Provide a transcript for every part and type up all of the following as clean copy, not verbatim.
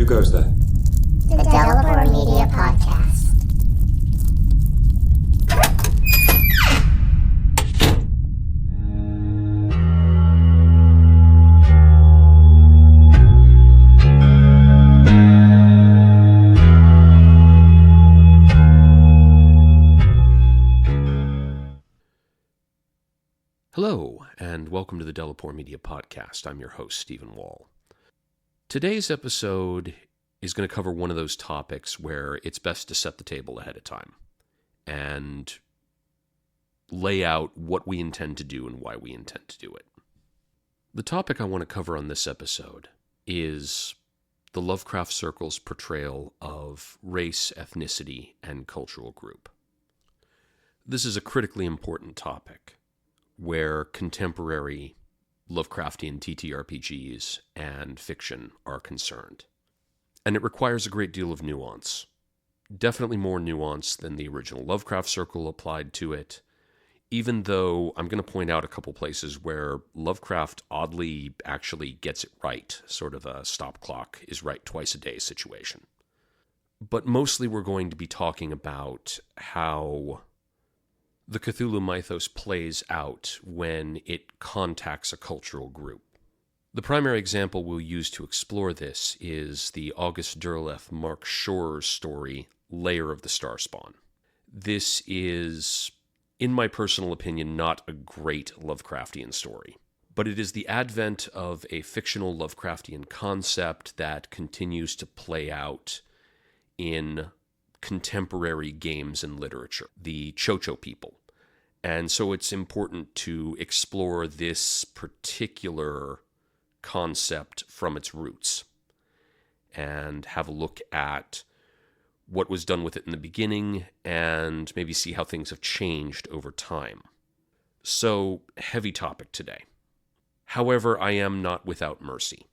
goes there? The Delapore Media Podcast. Hello, and welcome to the Delapore Media Podcast. I'm your host, Stephen Wall. Today's episode is going to cover one of those topics where it's best to set the table ahead of time and lay out what we intend to do and why we intend to do it. The topic I want to cover on this episode is the Lovecraft Circle's portrayal of race, ethnicity, and cultural group. This is a critically important topic where contemporary Lovecraftian TTRPGs and fiction are concerned. And it requires a great deal of nuance. Definitely more nuance than the original Lovecraft Circle applied to it, even though I'm going to point out a couple places where Lovecraft oddly actually gets it right, sort of a stop clock is right twice a day situation. But mostly we're going to be talking about how the Cthulhu Mythos plays out when it contacts a cultural group. The primary example we'll use to explore this is the August Derleth Mark Shorer's story, Lair of the Starspawn. This is, in my personal opinion, not a great Lovecraftian story, but it is the advent of a fictional Lovecraftian concept that continues to play out in contemporary games and literature, the Tcho-Tcho people. And so it's important to explore this particular concept from its roots and have a look at what was done with it in the beginning and maybe see how things have changed over time. So, heavy topic today. However, I am not without mercy.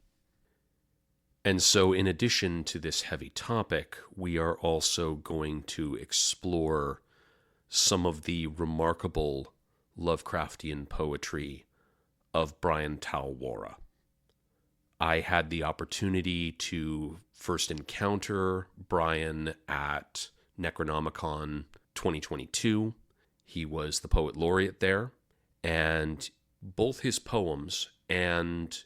And so, in addition to this heavy topic, we are also going to explore some of the remarkable Lovecraftian poetry of Bryan Thao Worra. I had the opportunity to first encounter Bryan at Necronomicon 2022. He was the poet laureate there, and both his poems and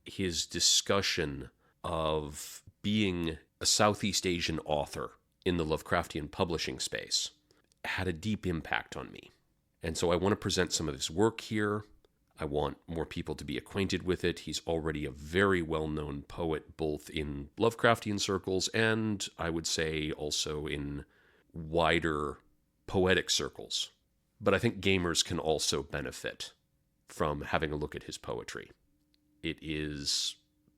his discussion of being a Southeast Asian author in the Lovecraftian publishing space had a deep impact on me. And so I want to present some of his work here. I want more people to be acquainted with it. He's already a very well-known poet, both in Lovecraftian circles and, I would say, also in wider poetic circles. But I think gamers can also benefit from having a look at his poetry. It is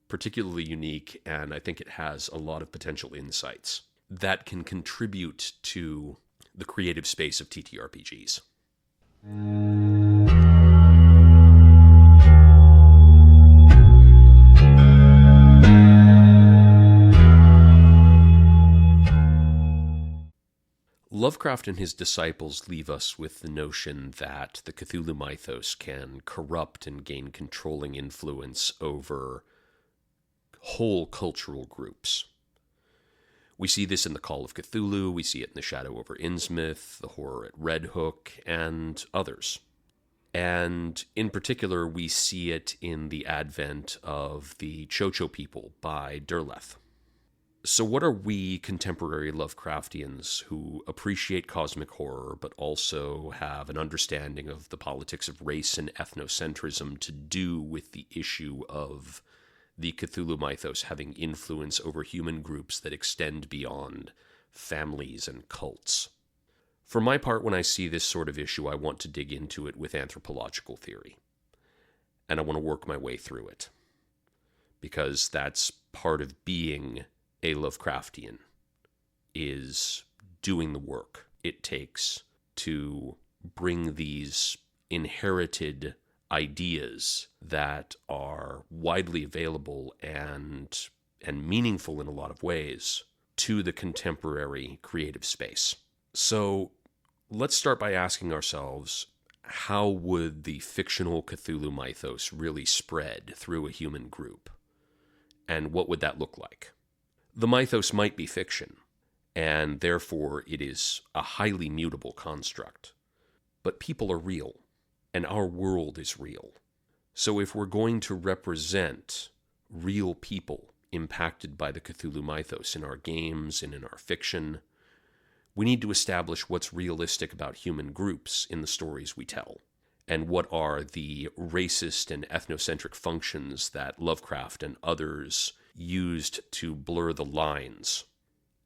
particularly unique, and I think it has a lot of potential insights that can contribute to the creative space of TTRPGs. Lovecraft and his disciples leave us with the notion that the Cthulhu Mythos can corrupt and gain controlling influence over whole cultural groups. We see this in the Call of Cthulhu, we see it in the Shadow over Innsmouth, the Horror at Red Hook, and others. And in particular, we see it in the advent of the Tcho-Tcho people by Derleth. So what are we contemporary Lovecraftians who appreciate cosmic horror but also have an understanding of the politics of race and ethnocentrism to do with the issue of the Cthulhu Mythos having influence over human groups that extend beyond families and cults? For my part, when I see this sort of issue, I want to dig into it with anthropological theory. And I want to work my way through it. Because that's part of being a Lovecraftian, is doing the work it takes to bring these inherited ideas that are widely available and meaningful in a lot of ways to the contemporary creative space. So let's start by asking ourselves, how would the fictional Cthulhu Mythos really spread through a human group? And what would that look like? The mythos might be fiction, and therefore it is a highly mutable construct. But people are real, and our world is real. So if we're going to represent real people impacted by the Cthulhu Mythos in our games and in our fiction, we need to establish what's realistic about human groups in the stories we tell, and what are the racist and ethnocentric functions that Lovecraft and others used to blur the lines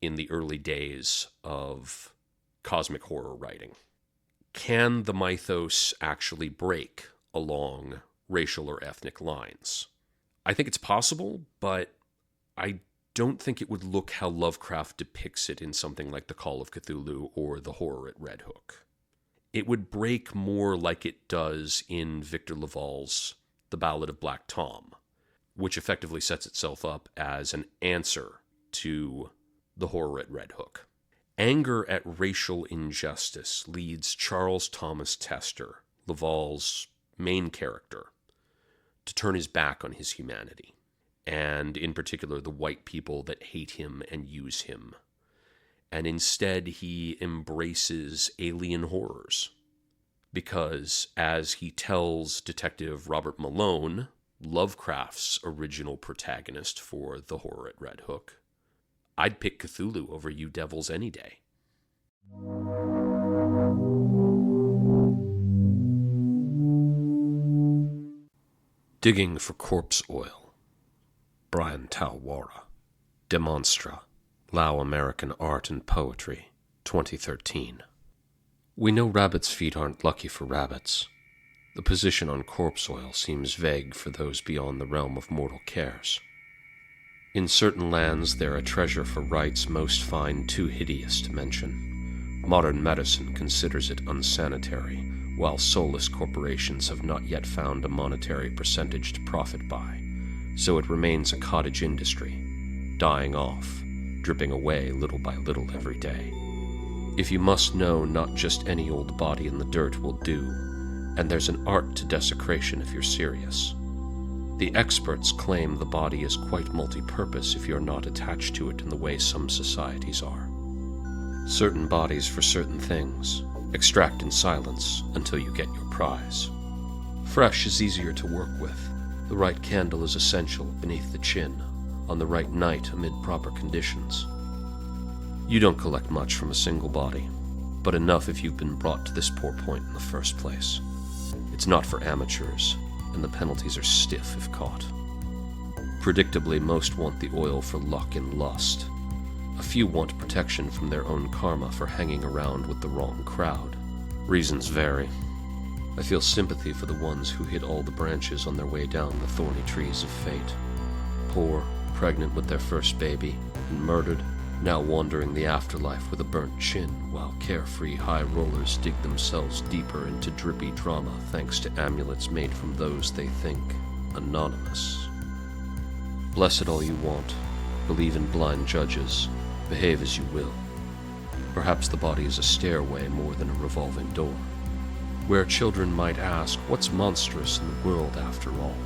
in the early days of cosmic horror writing. Can the mythos actually break along racial or ethnic lines? I think it's possible, but I don't think it would look how Lovecraft depicts it in something like The Call of Cthulhu or The Horror at Red Hook. It would break more like it does in Victor Laval's The Ballad of Black Tom, which effectively sets itself up as an answer to The Horror at Red Hook. Anger at racial injustice leads Charles Thomas Tester, Laval's main character, to turn his back on his humanity, and in particular the white people that hate him and use him. And instead he embraces alien horrors, because as he tells Detective Robert Malone, Lovecraft's original protagonist for The Horror at Red Hook, I'd pick Cthulhu over you devils any day. Digging for Corpse Oil. Bryan Thao Worra. Demonstra. Lao American Art and Poetry, 2013. We know rabbits' feet aren't lucky for rabbits. The position on corpse oil seems vague for those beyond the realm of mortal cares. In certain lands, they're a treasure for rites most find too hideous to mention. Modern medicine considers it unsanitary, while soulless corporations have not yet found a monetary percentage to profit by, so it remains a cottage industry, dying off, dripping away little by little every day. If you must know, not just any old body in the dirt will do, and there's an art to desecration if you're serious. The experts claim the body is quite multi-purpose if you're not attached to it in the way some societies are. Certain bodies for certain things. Extract in silence until you get your prize. Fresh is easier to work with. The right candle is essential beneath the chin, on the right night amid proper conditions. You don't collect much from a single body, but enough if you've been brought to this poor point in the first place. It's not for amateurs, and the penalties are stiff if caught. Predictably, most want the oil for luck and lust. A few want protection from their own karma for hanging around with the wrong crowd. Reasons vary. I feel sympathy for the ones who hit all the branches on their way down the thorny trees of fate. Poor, pregnant with their first baby, and murdered, now wandering the afterlife with a burnt chin, while carefree high rollers dig themselves deeper into drippy drama thanks to amulets made from those they think anonymous. Bless it all you want. Believe in blind judges. Behave as you will. Perhaps the body is a stairway more than a revolving door, where children might ask, what's monstrous in the world after all?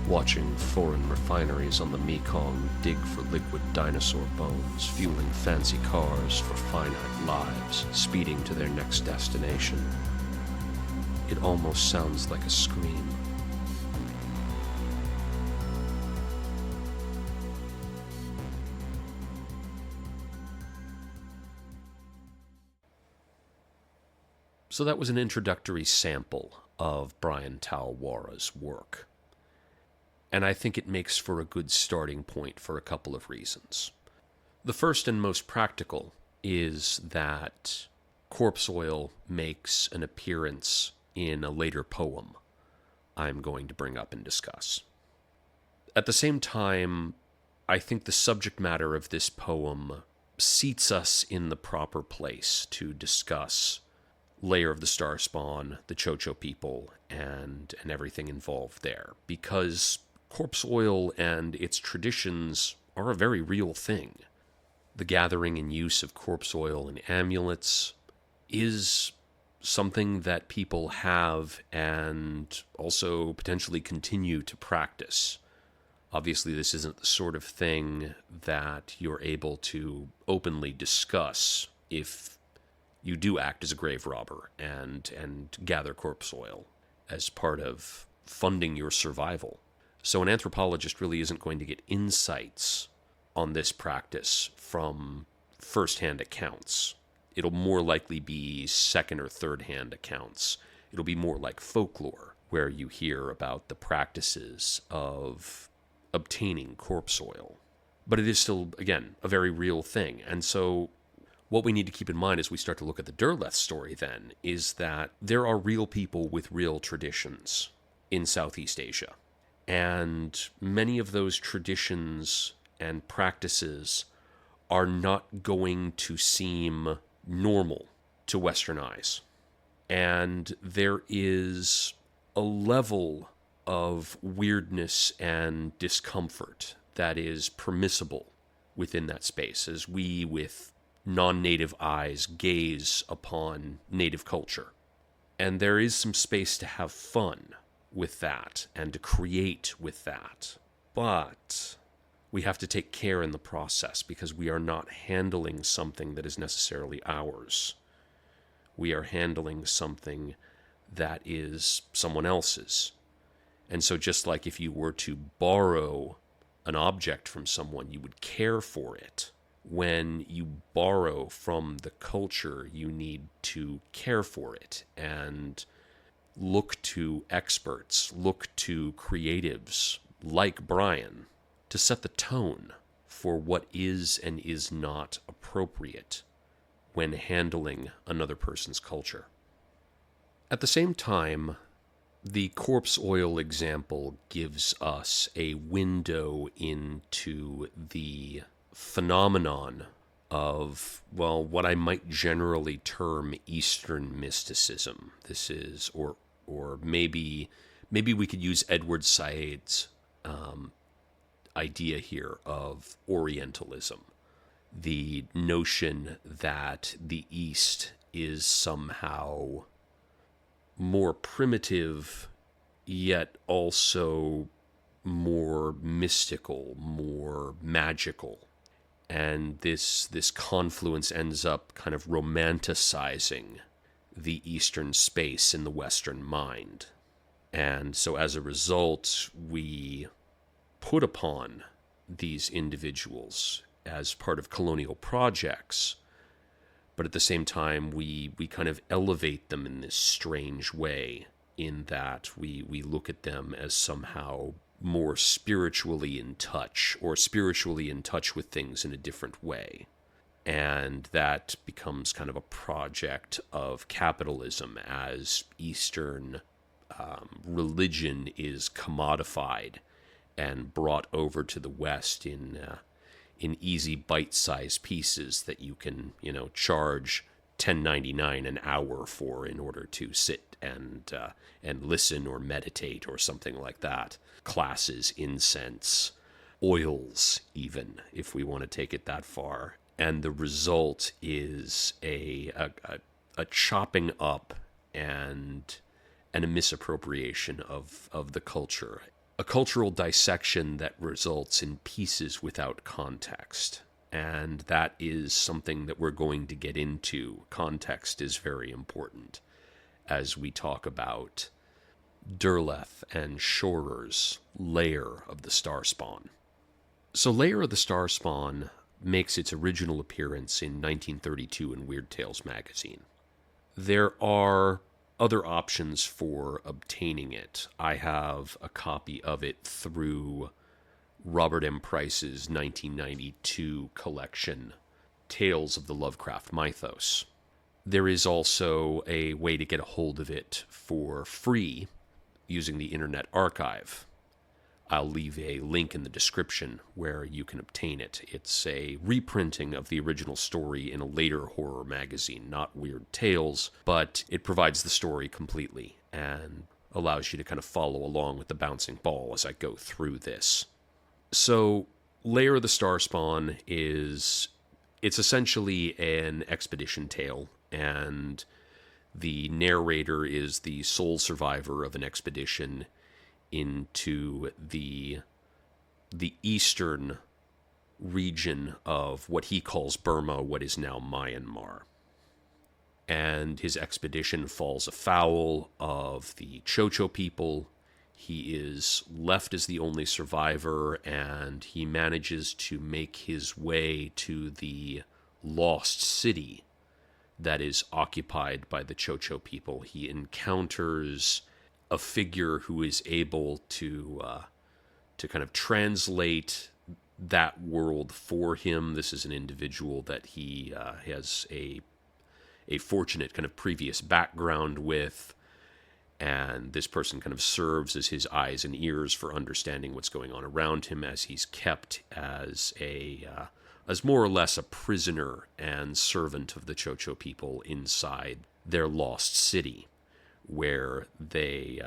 Watching foreign refineries on the Mekong dig for liquid dinosaur bones, fueling fancy cars for finite lives, speeding to their next destination. It almost sounds like a scream. So that was an introductory sample of Bryan Thao Worra's work. And I think it makes for a good starting point for a couple of reasons. The first and most practical is that corpse oil makes an appearance in a later poem I'm going to bring up and discuss. At the same time, I think the subject matter of this poem seats us in the proper place to discuss Lair of the Starspawn, the Tcho-Tcho people, and everything involved there, because corpse oil and its traditions are a very real thing. The gathering and use of corpse oil in amulets is something that people have and also potentially continue to practice Obviously, this isn't the sort of thing that you're able to openly discuss if you do act as a grave robber and gather corpse oil as part of funding your survival. So an anthropologist really isn't going to get insights on this practice from first-hand accounts. It'll more likely be second or third-hand accounts. It'll be more like folklore, where you hear about the practices of obtaining corpse oil. But it is still, again, a very real thing. And so what we need to keep in mind as we start to look at the Derleth story then is that there are real people with real traditions in Southeast Asia. And many of those traditions and practices are not going to seem normal to Western eyes. And there is a level of weirdness and discomfort that is permissible within that space as we, with non-native eyes, gaze upon native culture. And there is some space to have fun with that and to create with that. But we have to take care in the process because we are not handling something that is necessarily ours. We are handling something that is someone else's. And so just like if you were to borrow an object from someone, you would care for it. When you borrow from the culture, you need to care for it and look to experts, look to creatives like Bryan to set the tone for what is and is not appropriate when handling another person's culture. At the same time, the corpse oil example gives us a window into the phenomenon of, well, what I might generally term Eastern mysticism. This is, or maybe we could use Edward Said's idea here of Orientalism. The notion that the East is somehow more primitive, yet also more mystical, more magical. And this confluence ends up kind of romanticizing the Eastern space in the Western mind. And so as a result, we put upon these individuals as part of colonial projects, but at the same time, we kind of elevate them in this strange way, in that we look at them as somehow more spiritually in touch, or spiritually in touch with things in a different way. And that becomes kind of a project of capitalism as Eastern religion is commodified and brought over to the West in easy bite-sized pieces that you can, charge $10.99 an hour for in order to sit and listen or meditate or something like that. Classes, incense, oils, even, if we want to take it that far. And the result is a chopping up and a misappropriation of the culture. A cultural dissection that results in pieces without context. And that is something that we're going to get into. Context is very important as we talk about Derleth and Shorer's Lair of the Starspawn. So Lair of the Starspawn makes its original appearance in 1932 in Weird Tales magazine. There are other options for obtaining it. I have a copy of it through Robert M. Price's 1992 collection, Tales of the Lovecraft Mythos. There is also a way to get a hold of it for free using the Internet Archive. I'll leave a link in the description where you can obtain it. It's a reprinting of the original story in a later horror magazine, not Weird Tales, but it provides the story completely and allows you to kind of follow along with the bouncing ball as I go through this. So, Lair of the Starspawn it's essentially an expedition tale, and the narrator is the sole survivor of an expedition into the the eastern region of what he calls Burma, what is now Myanmar. And his expedition falls afoul of the Tcho-Tcho people. He is left as the only survivor, and he manages to make his way to the lost city that is occupied by the Tcho-Tcho people. He encounters a figure who is able to kind of translate that world for him. This is an individual that he has a fortunate kind of previous background with, and this person kind of serves as his eyes and ears for understanding what's going on around him, as he's kept as more or less a prisoner and servant of the Tcho-Tcho people inside their lost city, where they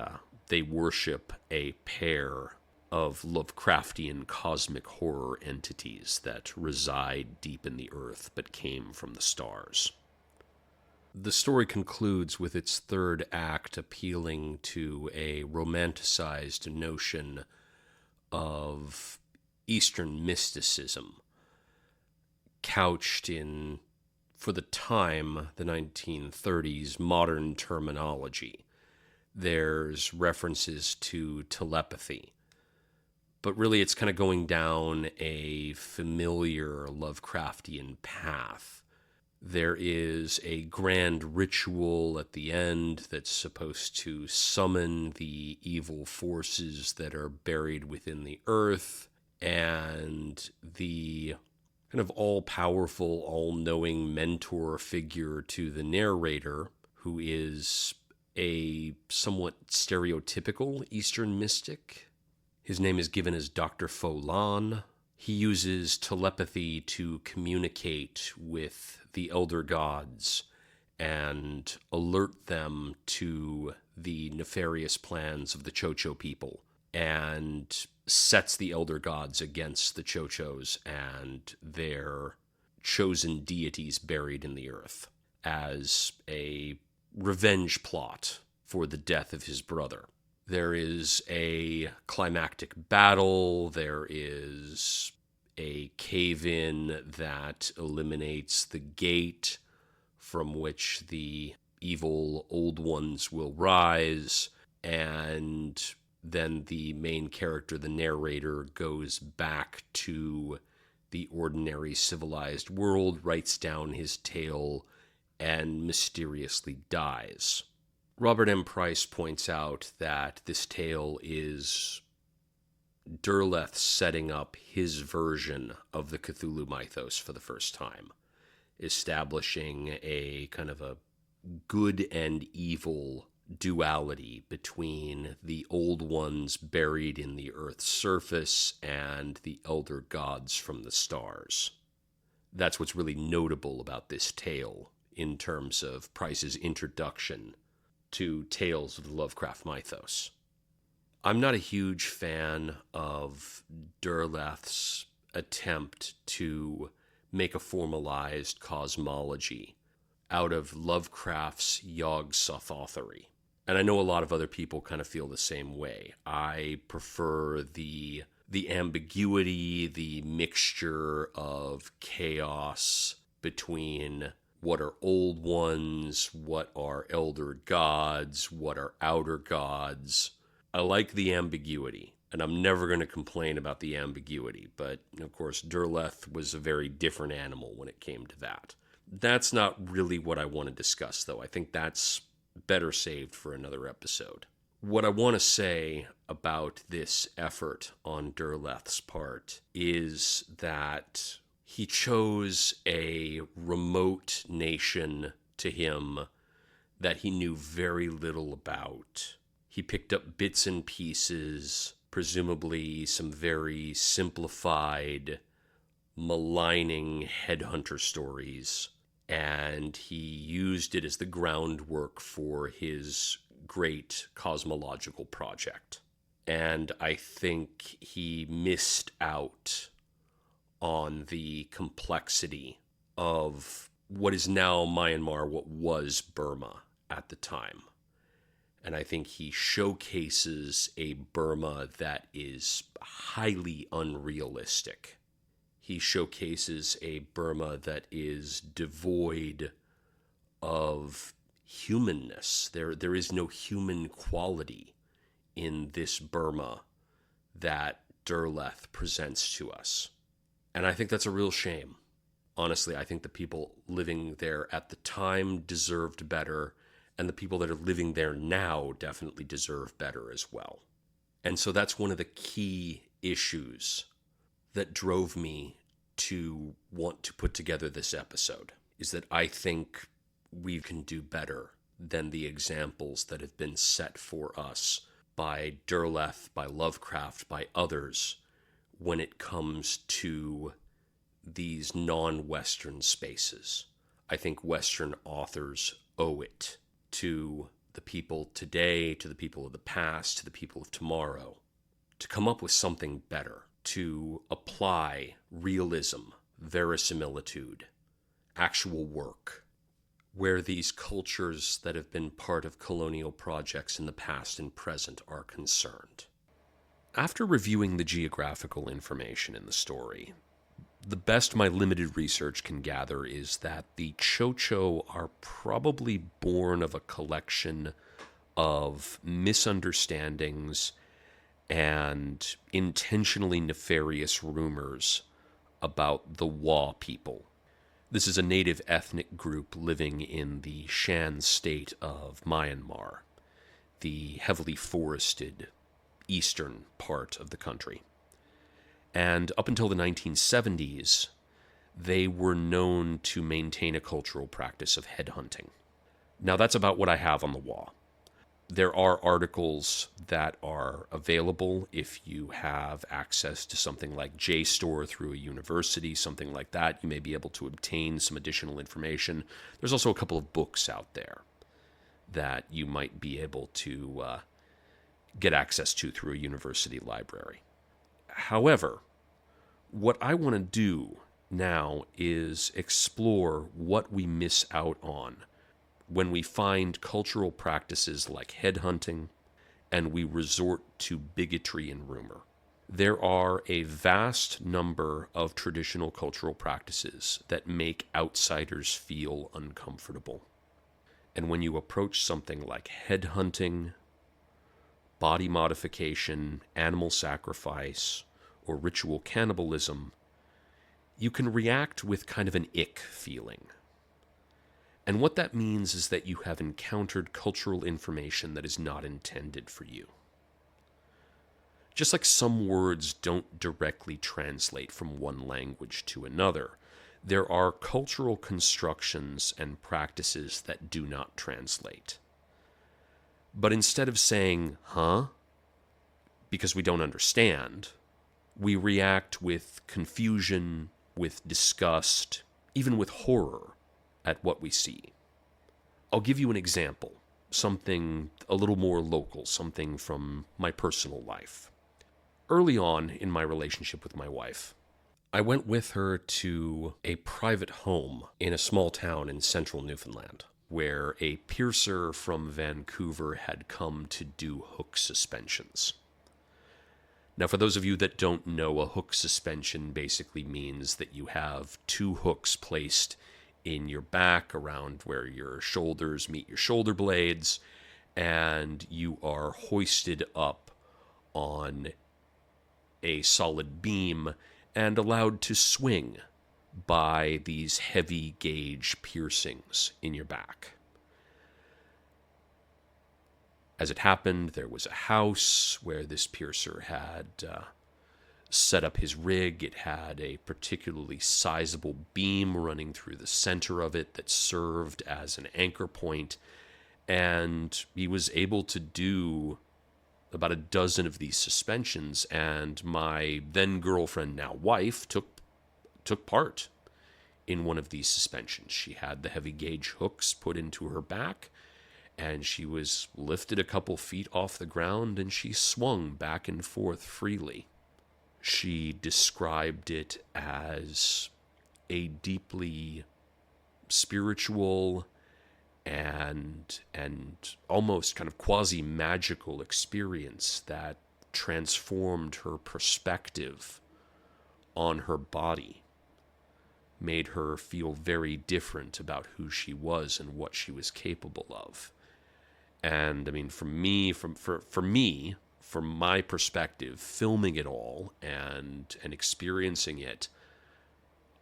worship a pair of Lovecraftian cosmic horror entities that reside deep in the earth but came from the stars. The story concludes with its third act appealing to a romanticized notion of Eastern mysticism, couched in, for the time, the 1930s, modern terminology. There's references to telepathy, but really it's kind of going down a familiar Lovecraftian path. There is a grand ritual at the end that's supposed to summon the evil forces that are buried within the earth, and the kind of all-powerful, all-knowing mentor figure to the narrator, who is a somewhat stereotypical Eastern mystic. His name is given as Dr. Fo Lan. He uses telepathy to communicate with the elder gods and alert them to the nefarious plans of the Tcho-Tcho people, and sets the elder gods against the Tcho-Tchos and their chosen deities buried in the earth as a revenge plot for the death of his brother. There is a climactic battle. There is a cave-in that eliminates the gate from which the evil old ones will rise, and then the main character, the narrator, goes back to the ordinary civilized world, writes down his tale, and mysteriously dies. Robert M. Price points out that this tale is Derleth setting up his version of the Cthulhu Mythos for the first time, establishing a kind of a good and evil duality between the old ones buried in the earth's surface and the elder gods from the stars. That's what's really notable about this tale in terms of Price's introduction to tales of the Lovecraft mythos. I'm not a huge fan of Derleth's attempt to make a formalized cosmology out of Lovecraft's Yog-Sothothery. And I know a lot of other people kind of feel the same way. I prefer the ambiguity, the mixture of chaos between what are old ones, what are elder gods, what are outer gods. I like the ambiguity, and I'm never going to complain about the ambiguity. But, of course, Derleth was a very different animal when it came to that. That's not really what I want to discuss, though. I think that's better saved for another episode. What I want to say about this effort on Derleth's part is that he chose a remote nation to him that he knew very little about. He picked up bits and pieces, presumably some very simplified, maligning headhunter stories, and he used it as the groundwork for his great cosmological project. And I think he missed out on the complexity of what is now Myanmar, what was Burma at the time. And I think he showcases a Burma that is highly unrealistic. He showcases a Burma that is devoid of humanness. There is no human quality in this Burma that Derleth presents to us. And I think that's a real shame. Honestly, I think the people living there at the time deserved better, and the people that are living there now definitely deserve better as well. And so that's one of the key issues that drove me to want to put together this episode, is that I think we can do better than the examples that have been set for us by Derleth, by Lovecraft, by others, when it comes to these non-Western spaces. I think Western authors owe it to the people today, to the people of the past, to the people of tomorrow, to come up with something better, to apply realism, verisimilitude, actual work, where these cultures that have been part of colonial projects in the past and present are concerned. After reviewing the geographical information in the story, the best my limited research can gather is that the Tcho-Tcho are probably born of a collection of misunderstandings and intentionally nefarious rumors about the Wa people. This is a native ethnic group living in the Shan state of Myanmar, the heavily forested eastern part of the country. And up until the 1970s, they were known to maintain a cultural practice of headhunting. Now, that's about what I have on the Wa. There are articles that are available if you have access to something like JSTOR through a university, something like that. You may be able to obtain some additional information. There's also a couple of books out there that you might be able to get access to through a university library. However, what I want to do now is explore what we miss out on when we find cultural practices like headhunting and we resort to bigotry and rumor. There are a vast number of traditional cultural practices that make outsiders feel uncomfortable. And when you approach something like headhunting, body modification, animal sacrifice, or ritual cannibalism, you can react with kind of an ick feeling. And what that means is that you have encountered cultural information that is not intended for you. Just like some words don't directly translate from one language to another, there are cultural constructions and practices that do not translate. But instead of saying, huh, because we don't understand, we react with confusion, with disgust, even with horror at what we see. I'll give you an example, something a little more local, something from my personal life. Early on in my relationship with my wife, I went with her to a private home in a small town in central Newfoundland, where a piercer from Vancouver had come to do hook suspensions. Now, for those of you that don't know, a hook suspension basically means that you have two hooks placed in your back around where your shoulders meet your shoulder blades, and you are hoisted up on a solid beam and allowed to swing by these heavy gauge piercings in your back. As it happened, there was a house where this piercer had set up his rig. It had a particularly sizable beam running through the center of it that served as an anchor point, and he was able to do about a dozen of these suspensions, and my then girlfriend, now wife, took part in one of these suspensions. She had the heavy gauge hooks put into her back, and she was lifted a couple feet off the ground, and she swung back and forth freely. She described it as a deeply spiritual and almost kind of quasi-magical experience that transformed her perspective on her body, made her feel very different about who she was and what she was capable of. And I mean, for me, from my perspective, filming it all and experiencing it,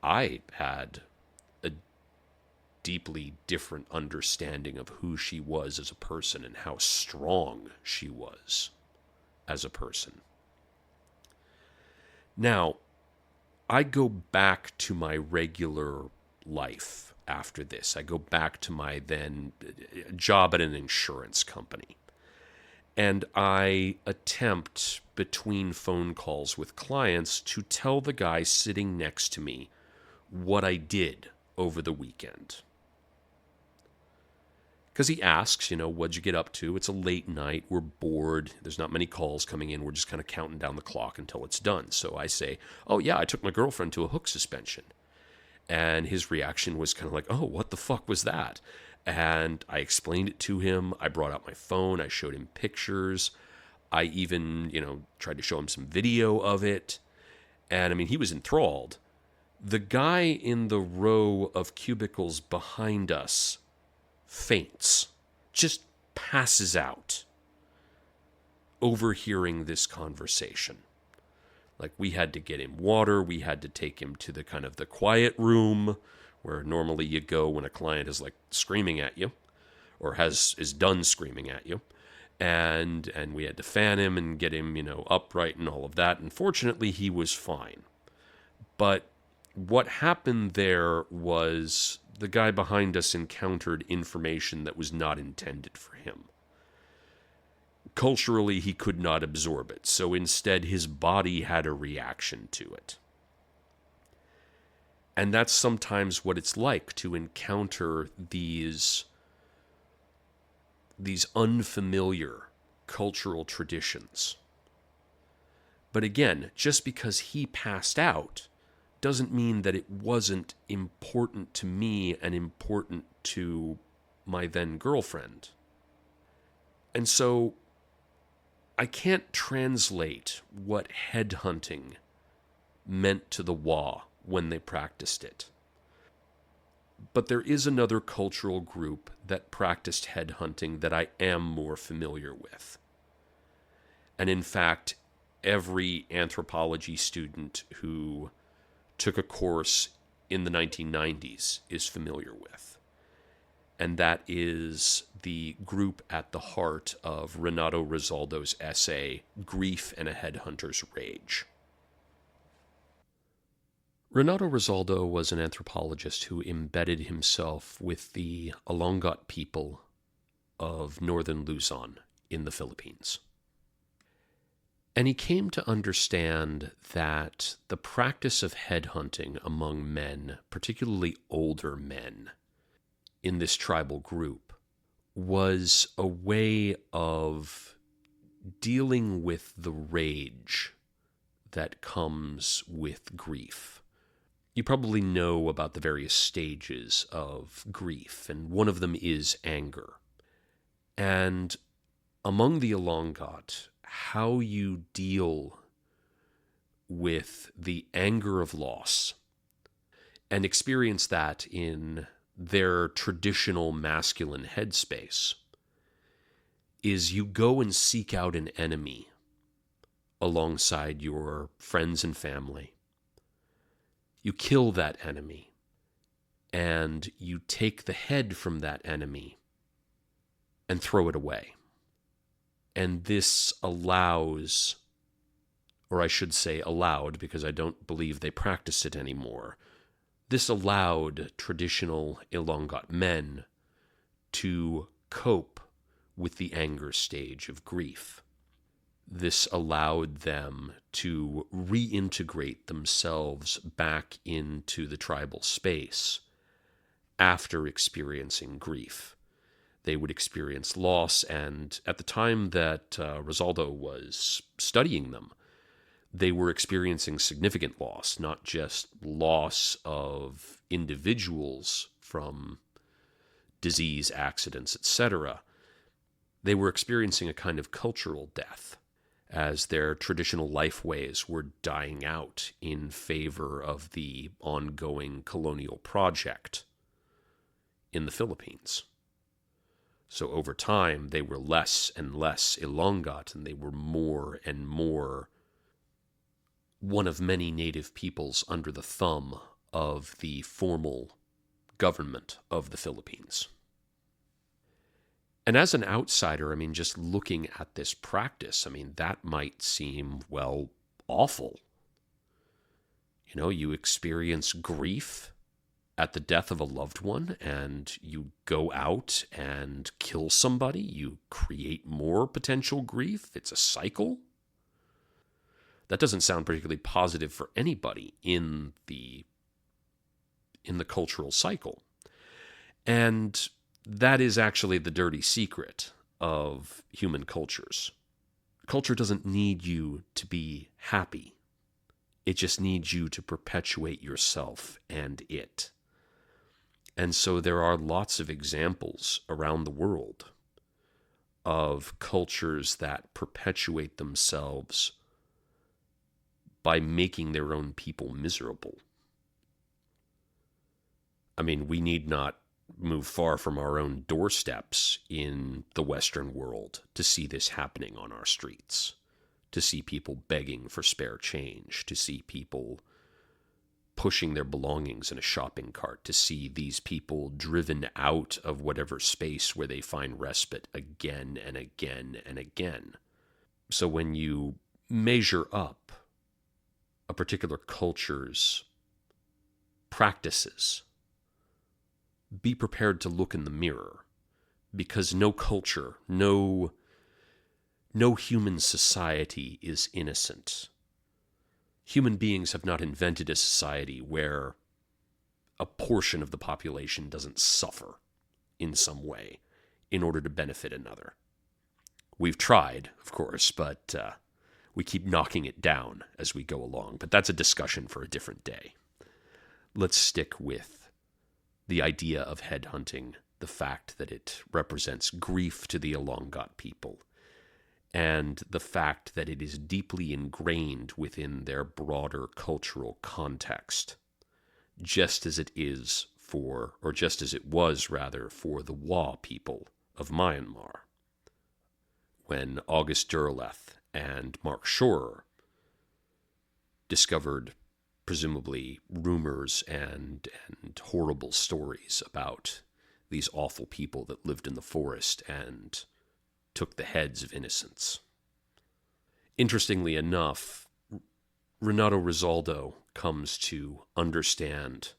I had a deeply different understanding of who she was as a person and how strong she was as a person. Now, I go back to my regular life after this. I go back to my then job at an insurance company. And I attempt, between phone calls with clients, to tell the guy sitting next to me what I did over the weekend. Because he asks, what'd you get up to? It's a late night. We're bored. There's not many calls coming in. We're just kind of counting down the clock until it's done. So I say, oh, yeah, I took my girlfriend to a hook suspension. And his reaction was kind of like, oh, what the fuck was that? And I explained it to him. I brought out my phone. I showed him pictures. I even, tried to show him some video of it. And I mean, he was enthralled. The guy in the row of cubicles behind us faints, just passes out, overhearing this conversation. Like, we had to get him water, we had to take him to the kind of the quiet room where normally you go when a client is like screaming at you or is done screaming at you. And we had to fan him and get him, upright and all of that. And fortunately, he was fine. But what happened there was the guy behind us encountered information that was not intended for him. Culturally, he could not absorb it, so instead his body had a reaction to it. And that's sometimes what it's like to encounter these unfamiliar cultural traditions. But again, just because he passed out doesn't mean that it wasn't important to me and important to my then girlfriend. And so I can't translate what headhunting meant to the Wa when they practiced it. But there is another cultural group that practiced headhunting that I am more familiar with. And in fact, every anthropology student who took a course in the 1990s is familiar with. And that is the group at the heart of Renato Rosaldo's essay, Grief and a Headhunter's Rage. Renato Rosaldo was an anthropologist who embedded himself with the Ilongot people of northern Luzon in the Philippines. And he came to understand that the practice of headhunting among men, particularly older men, in this tribal group, was a way of dealing with the rage that comes with grief. You probably know about the various stages of grief, and one of them is anger. And among the Ilongot, how you deal with the anger of loss and experience that in their traditional masculine headspace is you go and seek out an enemy alongside your friends and family. You kill that enemy, and you take the head from that enemy and throw it away. And this allows, or I should say allowed, because I don't believe they practice it anymore, this allowed traditional Ilongot men to cope with the anger stage of grief. This allowed them to reintegrate themselves back into the tribal space after experiencing grief. They would experience loss, and at the time that Rosaldo was studying them, they were experiencing significant loss, not just loss of individuals from disease, accidents, etc., they were experiencing a kind of cultural death as their traditional life ways were dying out in favor of the ongoing colonial project in the Philippines. So over time, they were less and less Ilongot, and they were more and more one of many native peoples under the thumb of the formal government of the Philippines. And as an outsider, I mean, just looking at this practice, I mean, that might seem, well, awful. You know, you experience grief at the death of a loved one, and you go out and kill somebody. You create more potential grief. It's a cycle. That doesn't sound particularly positive for anybody in the cultural cycle. And that is actually the dirty secret of human cultures. Culture doesn't need you to be happy. It just needs you to perpetuate yourself and it. And so there are lots of examples around the world of cultures that perpetuate themselves by making their own people miserable. I mean, we need not move far from our own doorsteps in the Western world to see this happening on our streets, to see people begging for spare change, to see people pushing their belongings in a shopping cart, to see these people driven out of whatever space where they find respite again and again and again. So when you measure up a particular culture's practices, be prepared to look in the mirror, because no culture, no human society is innocent. Human beings have not invented a society where a portion of the population doesn't suffer in some way in order to benefit another. We've tried, of course, but we keep knocking it down as we go along. But that's a discussion for a different day. Let's stick with the idea of headhunting, the fact that it represents grief to the Ilongot people, and the fact that it is deeply ingrained within their broader cultural context, just as it is for, or just as it was rather, for the Wa people of Myanmar. When August Derleth and Mark Schorer discovered presumably rumors and horrible stories about these awful people that lived in the forest and took the heads of innocents. Interestingly enough, Renato Rizaldo comes to understand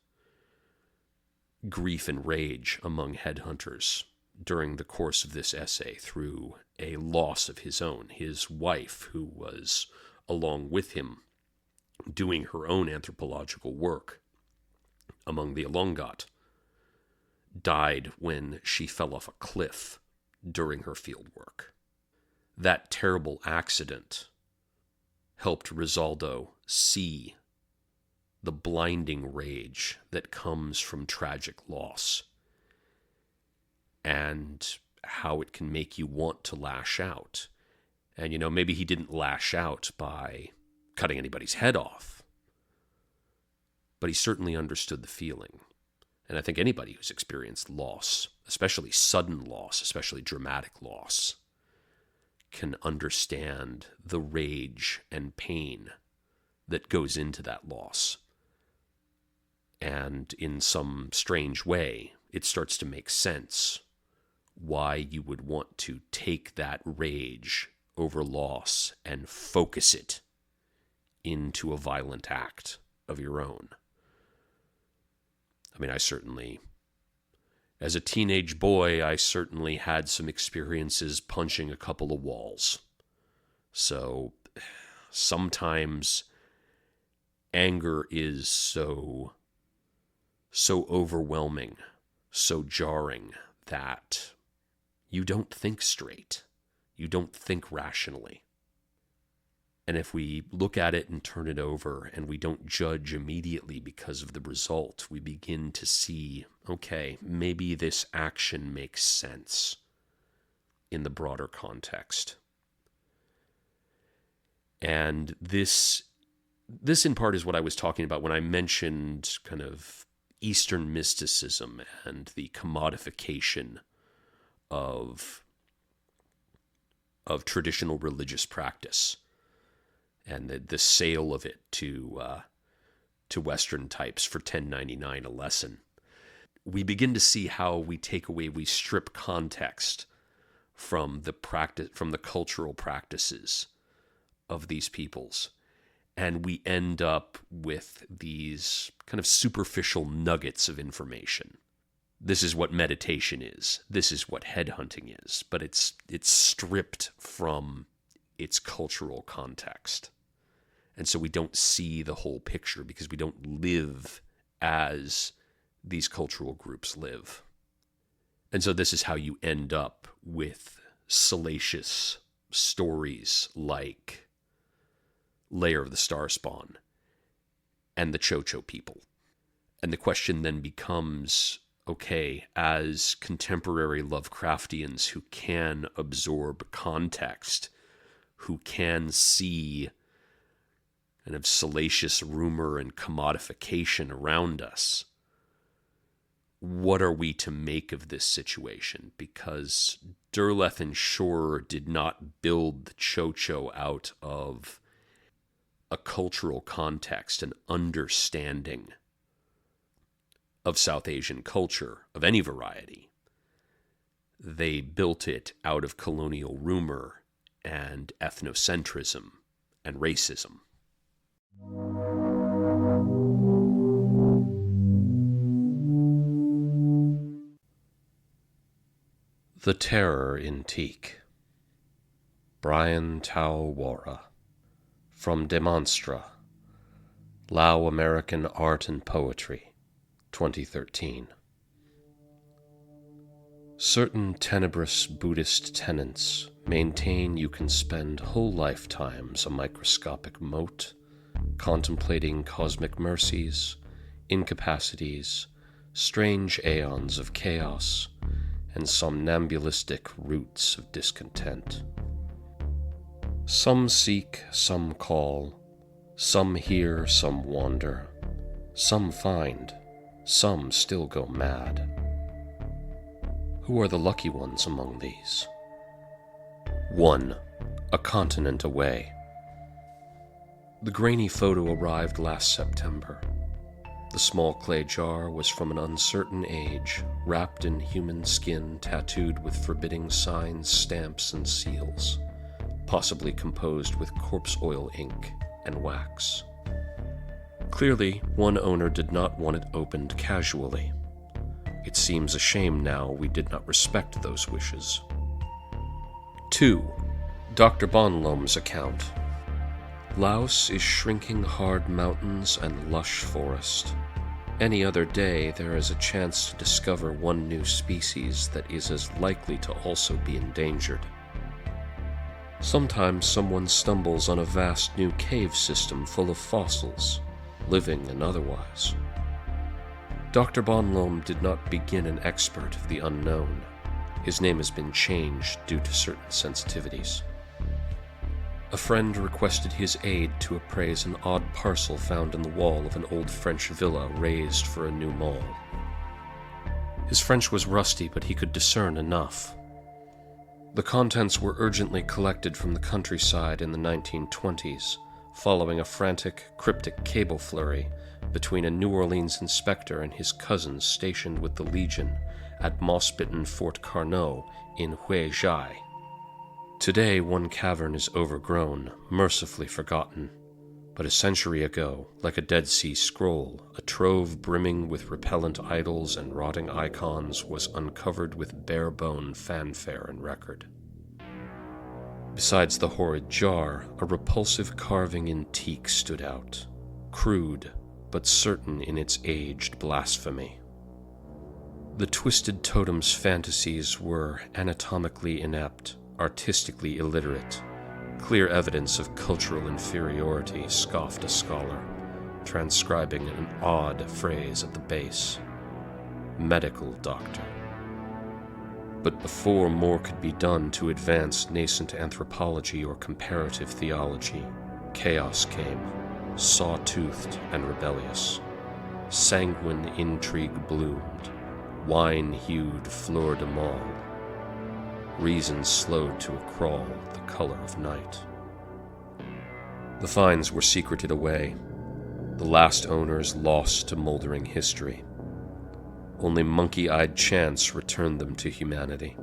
grief and rage among headhunters during the course of this essay through a loss of his own. His wife, who was along with him doing her own anthropological work among the Ilongot, died when she fell off a cliff during her field work. That terrible accident helped Rizaldo see the blinding rage that comes from tragic loss and how it can make you want to lash out. And, you know, maybe he didn't lash out by cutting anybody's head off, but he certainly understood the feeling. And I think anybody who's experienced loss, especially sudden loss, especially dramatic loss, can understand the rage and pain that goes into that loss. And in some strange way, it starts to make sense why you would want to take that rage over loss and focus it into a violent act of your own. I mean, as a teenage boy, I certainly had some experiences punching a couple of walls. So sometimes anger is so overwhelming, so jarring that you don't think straight. You don't think rationally. And if we look at it and turn it over and we don't judge immediately because of the result, we begin to see, okay, maybe this action makes sense in the broader context. And this in part is what I was talking about when I mentioned kind of Eastern mysticism and the commodification of traditional religious practice, and the sale of it to Western types for $10.99 a lesson. We begin to see how we strip context from the cultural practices of these peoples, and we end up with these kind of superficial nuggets of information. This is what meditation is. This is what headhunting is, but it's stripped from its cultural context. And so we don't see the whole picture because we don't live as these cultural groups live. And so this is how you end up with salacious stories like Lair of the Starspawn and the Tcho-Tcho people. And the question then becomes, okay, as contemporary Lovecraftians who can absorb context, who can see kind of salacious rumor and commodification around us, what are we to make of this situation? Because Derleth and Shore did not build the Tcho-Tcho out of a cultural context, an understanding of South Asian culture of any variety. They built it out of colonial rumor and ethnocentrism and racism. The Terror in Teak. Bryan Thao Worra. From Demonstra. Lao American Art and Poetry, 2013. Certain tenebrous Buddhist tenets maintain you can spend whole lifetimes a microscopic mote, contemplating cosmic mercies, incapacities, strange aeons of chaos, and somnambulistic roots of discontent. Some seek, some call, some hear, some wander, some find, some still go mad. Who are the lucky ones among these? 1. A continent away. The grainy photo arrived last September. The small clay jar was from an uncertain age, wrapped in human skin tattooed with forbidding signs, stamps, and seals, possibly composed with corpse oil ink and wax. Clearly, one owner did not want it opened casually. It seems a shame now we did not respect those wishes. 2. Dr. Bonlom's account. Laos is shrinking hard mountains and lush forest. Any other day there is a chance to discover one new species that is as likely to also be endangered. Sometimes someone stumbles on a vast new cave system full of fossils, living and otherwise. Dr. Bonlom did not begin an expert of the unknown. His name has been changed due to certain sensitivities. A friend requested his aid to appraise an odd parcel found in the wall of an old French villa razed for a new mall. His French was rusty, but he could discern enough. The contents were urgently collected from the countryside in the 1920s, following a frantic, cryptic cable flurry between a New Orleans inspector and his cousins stationed with the Legion at moss-bitten Fort Carnot in Hue Jai. Today, one cavern is overgrown, mercifully forgotten. But a century ago, like a Dead Sea Scroll, a trove brimming with repellent idols and rotting icons was uncovered with bare-bone fanfare and record. Besides the horrid jar, a repulsive carving in teak stood out, crude, but certain in its aged blasphemy. The twisted totem's fantasies were anatomically inept, artistically illiterate, Clear evidence of cultural inferiority, scoffed a scholar, transcribing an odd phrase at the base. Medical doctor. But before more could be done to advance nascent anthropology or comparative theology, chaos came, saw-toothed and rebellious. Sanguine intrigue bloomed, wine-hued fleur de mal. Reason slowed to a crawl, the color of night. The finds were secreted away, the last owners lost to moldering history. Only monkey-eyed chance returned them to humanity.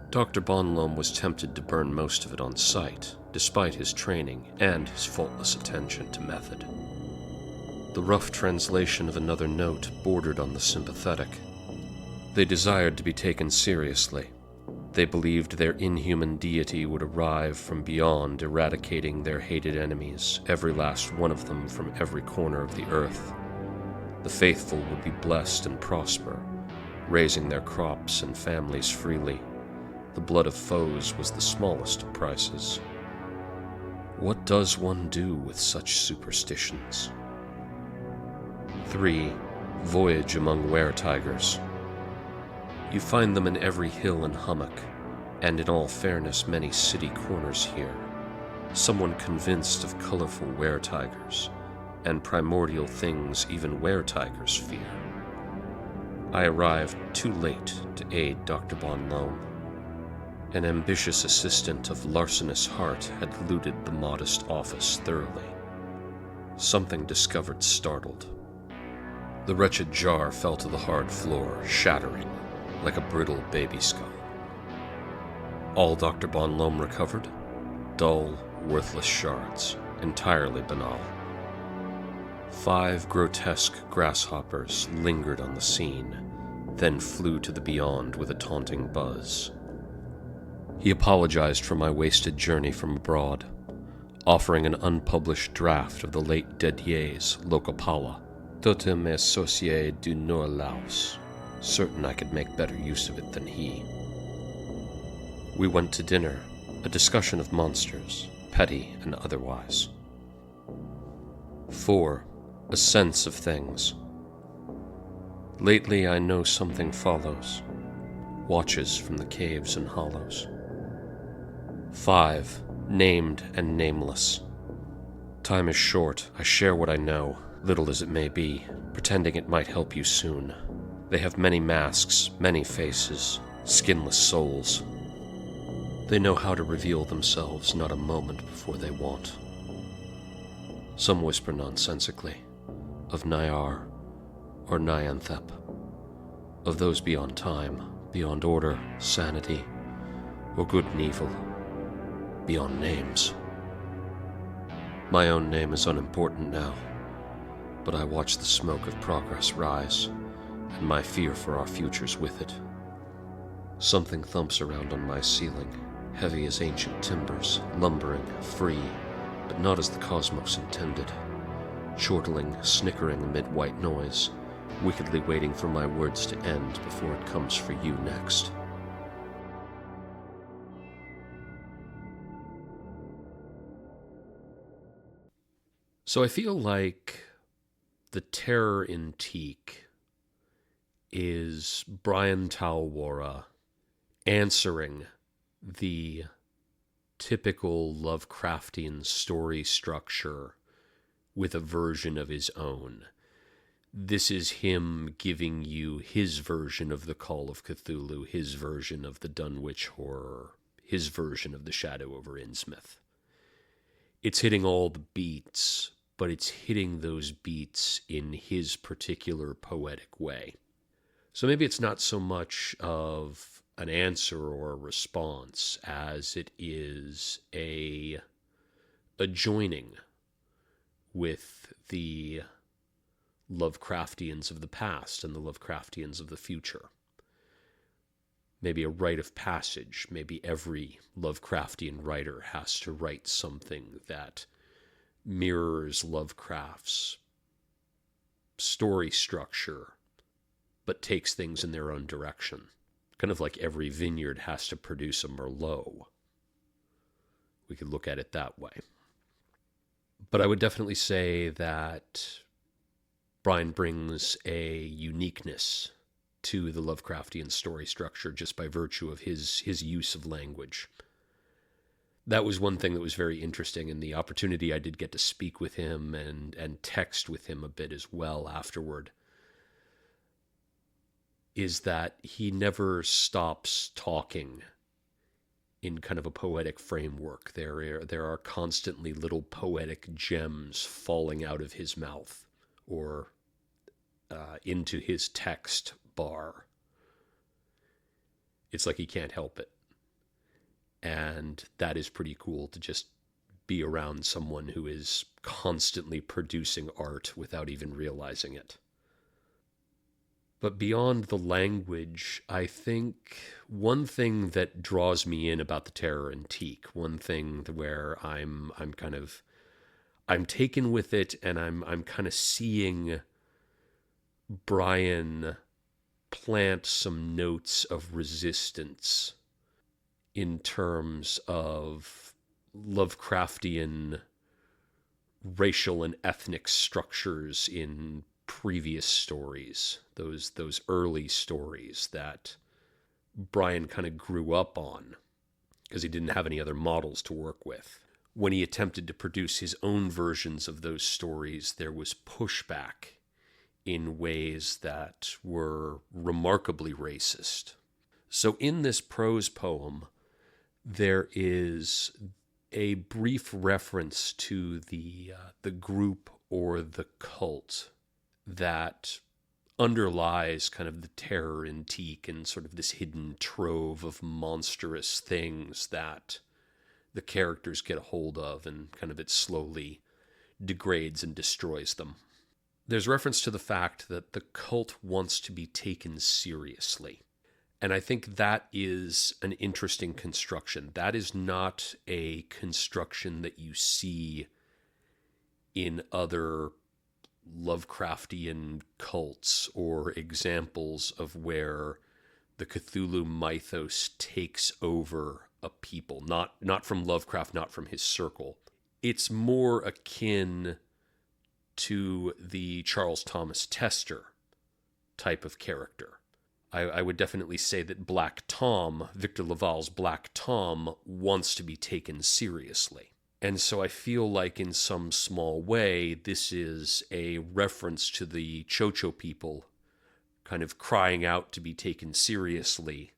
Dr. Bonlom was tempted to burn most of it on sight, despite his training and his faultless attention to method. The rough translation of another note bordered on the sympathetic. They desired to be taken seriously. They believed their inhuman deity would arrive from beyond, eradicating their hated enemies, every last one of them from every corner of the earth. The faithful would be blessed and prosper, raising their crops and families freely. The blood of foes was the smallest of prices. What does one do with such superstitions? 3. Voyage among were-tigers. You find them in every hill and hummock, and in all fairness many city corners here. Someone convinced of colorful were-tigers, and primordial things even were-tigers fear. I arrived too late to aid Dr. Bonlom. An ambitious assistant of larcenous heart had looted the modest office thoroughly. Something discovered startled. The wretched jar fell to the hard floor, shattering like a brittle baby skull. All Dr. Bonlom recovered? Dull, worthless shards, entirely banal. 5 grotesque grasshoppers lingered on the scene, then flew to the beyond with a taunting buzz. He apologized for my wasted journey from abroad, offering an unpublished draft of the late Dedier's Lokapala, Totem Associé du Nord Laos, certain I could make better use of it than he. We went to dinner, a discussion of monsters, petty and otherwise. 4. A sense of things. Lately I know something follows, watches from the caves and hollows. 5. Named and nameless. Time is short. I share what I know, little as it may be, pretending it might help you soon. They have many masks, many faces, skinless souls. They know how to reveal themselves not a moment before they want. Some whisper nonsensically of Nyar or Nyanthep, of those beyond time, beyond order, sanity, or good and evil, beyond names. My own name is unimportant now, but I watch the smoke of progress rise, and my fear for our futures with it. Something thumps around on my ceiling, heavy as ancient timbers, lumbering, free, but not as the cosmos intended, chortling, snickering amid white noise, wickedly waiting for my words to end before it comes for you next. So I feel like the terror in Teak is Bryan Thao Worra answering the typical Lovecraftian story structure with a version of his own. This is him giving you his version of the Call of Cthulhu, his version of the Dunwich Horror, his version of the Shadow over Innsmouth. It's hitting all the beats, but it's hitting those beats in his particular poetic way. So maybe it's not so much of an answer or a response as it is a joining with the Lovecraftians of the past and the Lovecraftians of the future. Maybe a rite of passage. Maybe every Lovecraftian writer has to write something that mirrors Lovecraft's story structure, but takes things in their own direction. Kind of like every vineyard has to produce a Merlot. We could look at it that way. But I would definitely say that Bryan brings a uniqueness to the Lovecraftian story structure just by virtue of his use of language. That was one thing that was very interesting, and the opportunity I did get to speak with him and text with him a bit as well afterward, is that he never stops talking in kind of a poetic framework. There are constantly little poetic gems falling out of his mouth or into his text bar. It's like he can't help it. And that is pretty cool to just be around someone who is constantly producing art without even realizing it. But beyond the language, I think one thing that draws me in about the terror antique, one thing where I'm taken with it, and I'm kind of seeing Bryan plant some notes of resistance in terms of Lovecraftian racial and ethnic structures in previous stories, those early stories that Bryan kind of grew up on because he didn't have any other models to work with. When he attempted to produce his own versions of those stories, there was pushback in ways that were remarkably racist. So in this prose poem, there is a brief reference to the group or the cult that underlies kind of the terror antique and sort of this hidden trove of monstrous things that the characters get a hold of, and kind of it slowly degrades and destroys them. There's reference to the fact that the cult wants to be taken seriously. And I think that is an interesting construction. That is not a construction that you see in other Lovecraftian cults or examples of where the Cthulhu Mythos takes over a people. Not from Lovecraft, not from his circle. It's more akin to the Charles Thomas Tester type of character. I would definitely say that Black Tom, Victor Laval's Black Tom, wants to be taken seriously. And so I feel like in some small way, this is a reference to the Tcho-Tcho people kind of crying out to be taken seriously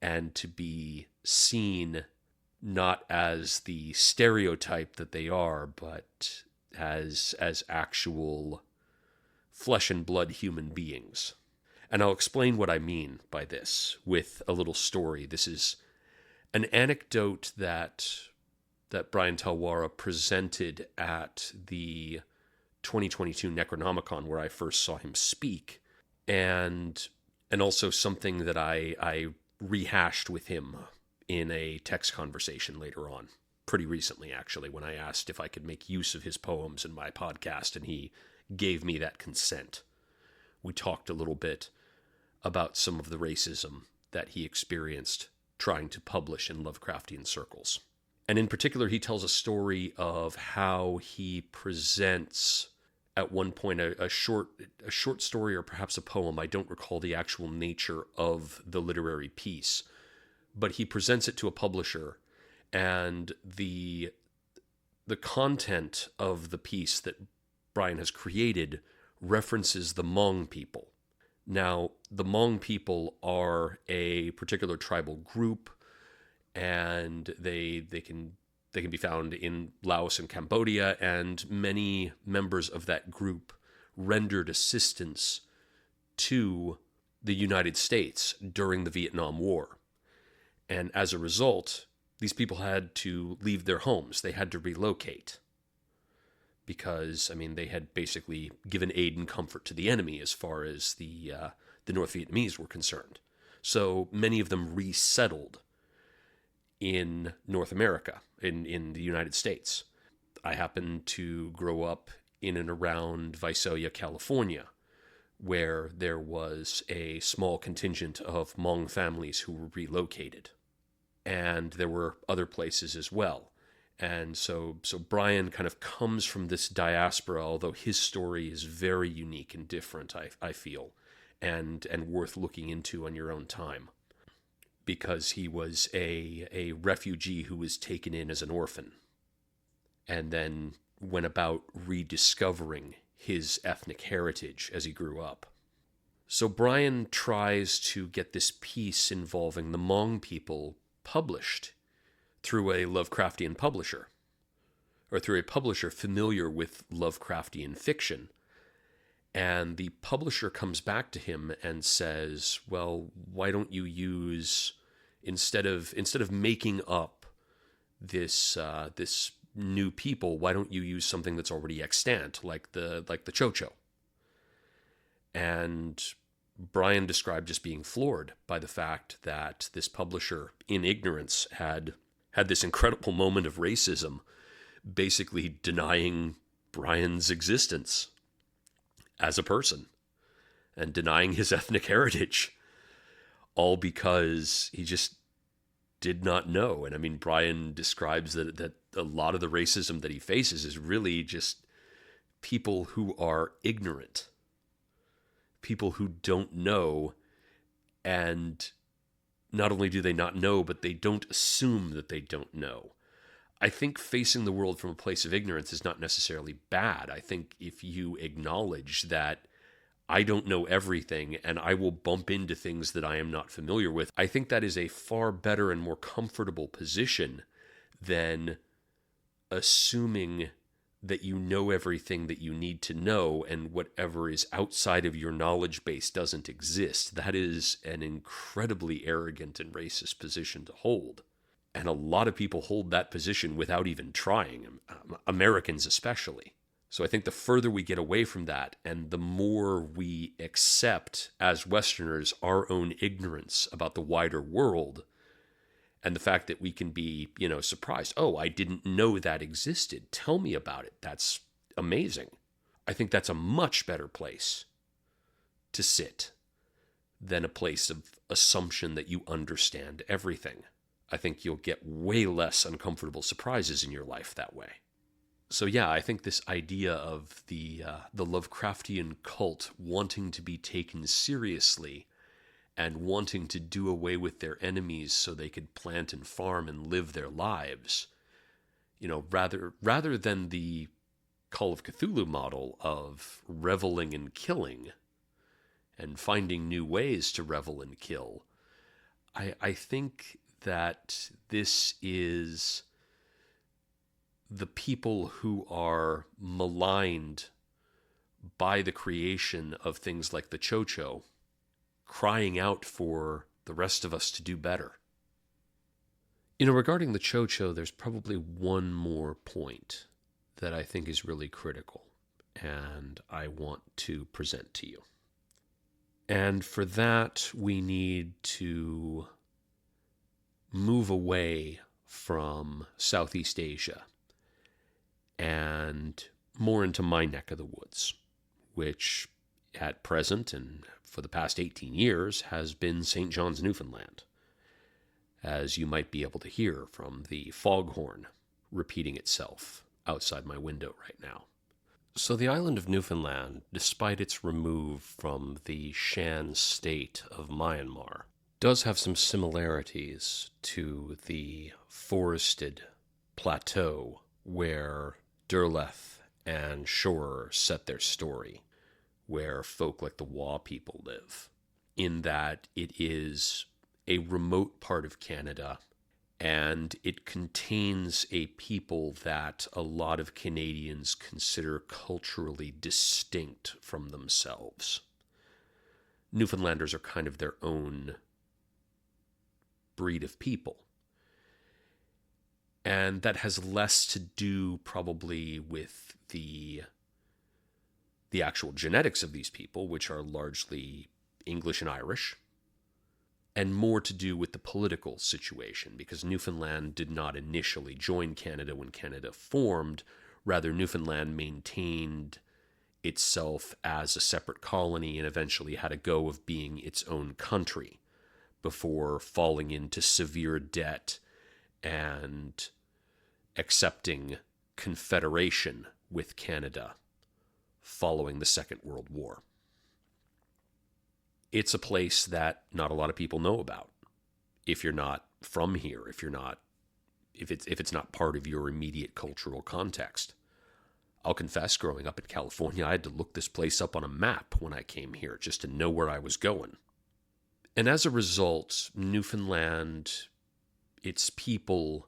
and to be seen not as the stereotype that they are, but as actual flesh and blood human beings. And I'll explain what I mean by this with a little story. This is an anecdote that Bryan Thao Worra presented at the 2022 Necronomicon, where I first saw him speak, and also something that I rehashed with him in a text conversation later on, pretty recently actually, when I asked if I could make use of his poems in my podcast, and he gave me that consent. We talked a little bit about some of the racism that he experienced trying to publish in Lovecraftian circles. And in particular, he tells a story of how he presents at one point a short story, or perhaps a poem. I don't recall the actual nature of the literary piece, but he presents it to a publisher, and the content of the piece that Bryan has created references the Hmong people. Now, the Hmong people are a particular tribal group, and they can be found in Laos and Cambodia, and many members of that group rendered assistance to the United States during the Vietnam War. And as a result, these people had to leave their homes. They had to relocate because, they had basically given aid and comfort to the enemy as far as the North Vietnamese were concerned. So many of them resettled in North America, in the United States. I happened to grow up in and around Visalia, California, where there was a small contingent of Hmong families who were relocated. and there were other places as well. And so Bryan kind of comes from this diaspora, although his story is very unique and different, I feel, and worth looking into on your own time, because he was a refugee who was taken in as an orphan and then went about rediscovering his ethnic heritage as he grew up. So Bryan tries to get this piece involving the Hmong people published through a Lovecraftian publisher, or through a publisher familiar with Lovecraftian fiction. And the publisher comes back to him and says, well, why don't you use, instead of making up this new people, why don't you use something that's already extant, like the Tcho-Tcho? And Bryan described just being floored by the fact that this publisher, in ignorance, had this incredible moment of racism, basically denying Bryan's existence as a person and denying his ethnic heritage, all because he just did not know. And I mean, Bryan describes that a lot of the racism that he faces is really just people who are ignorant, people who don't know, and not only do they not know, but they don't assume that they don't know. I think facing the world from a place of ignorance is not necessarily bad. I think if you acknowledge that I don't know everything and I will bump into things that I am not familiar with, I think that is a far better and more comfortable position than assuming that you know everything that you need to know and whatever is outside of your knowledge base doesn't exist. That is an incredibly arrogant and racist position to hold. And a lot of people hold that position without even trying, Americans especially. So I think the further we get away from that and the more we accept as Westerners our own ignorance about the wider world, and the fact that we can be, surprised. Oh, I didn't know that existed. Tell me about it. That's amazing. I think that's a much better place to sit than a place of assumption that you understand everything. I think you'll get way less uncomfortable surprises in your life that way. So yeah, I think this idea of the Lovecraftian cult wanting to be taken seriously and wanting to do away with their enemies so they could plant and farm and live their lives, rather than the Call of Cthulhu model of reveling and killing and finding new ways to revel and kill, I think that this is the people who are maligned by the creation of things like the Tcho-Tcho crying out for the rest of us to do better. Regarding the Tcho-Tcho, there's probably one more point that I think is really critical and I want to present to you. And for that, we need to move away from Southeast Asia and more into my neck of the woods, which at present and for the past 18 years has been St. John's, Newfoundland, as you might be able to hear from the foghorn repeating itself outside my window right now. So the island of Newfoundland, despite its remove from the Shan state of Myanmar, does have some similarities to the forested plateau where Derleth and Shorer set their story, where folk like the Wa people live, in that it is a remote part of Canada and it contains a people that a lot of Canadians consider culturally distinct from themselves. Newfoundlanders are kind of their own breed of people. And that has less to do probably with the actual genetics of these people, which are largely English and Irish, and more to do with the political situation, because Newfoundland did not initially join Canada when Canada formed. Rather, Newfoundland maintained itself as a separate colony and eventually had a go of being its own country before falling into severe debt and accepting confederation with Canada following the Second World War. It's a place that not a lot of people know about if you're not from here, if it's not part of your immediate cultural context. I'll confess, growing up in California, I had to look this place up on a map when I came here just to know where I was going. And as a result, Newfoundland, its people,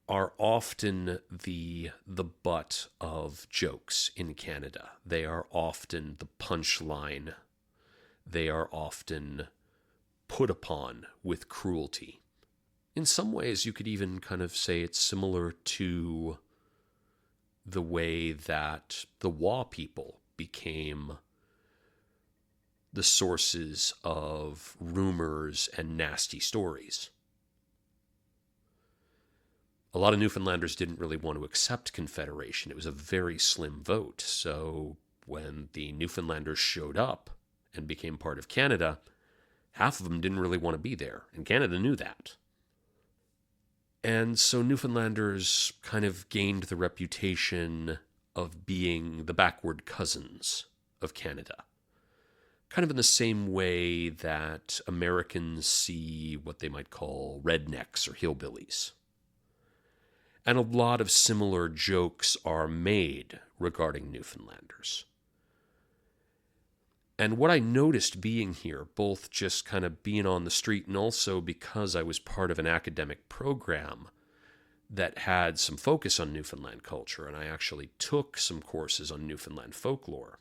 are often the butt of jokes in Canada. They are often the punchline. They are often put upon with cruelty. In some ways, you could even kind of say it's similar to the way that the Wa people became the sources of rumors and nasty stories. A lot of Newfoundlanders didn't really want to accept Confederation. It was a very slim vote. So when the Newfoundlanders showed up and became part of Canada, half of them didn't really want to be there. And Canada knew that. And so Newfoundlanders kind of gained the reputation of being the backward cousins of Canada. Kind of in the same way that Americans see what they might call rednecks or hillbillies. And a lot of similar jokes are made regarding Newfoundlanders. And what I noticed being here, both just kind of being on the street and also because I was part of an academic program that had some focus on Newfoundland culture, and I actually took some courses on Newfoundland folklore,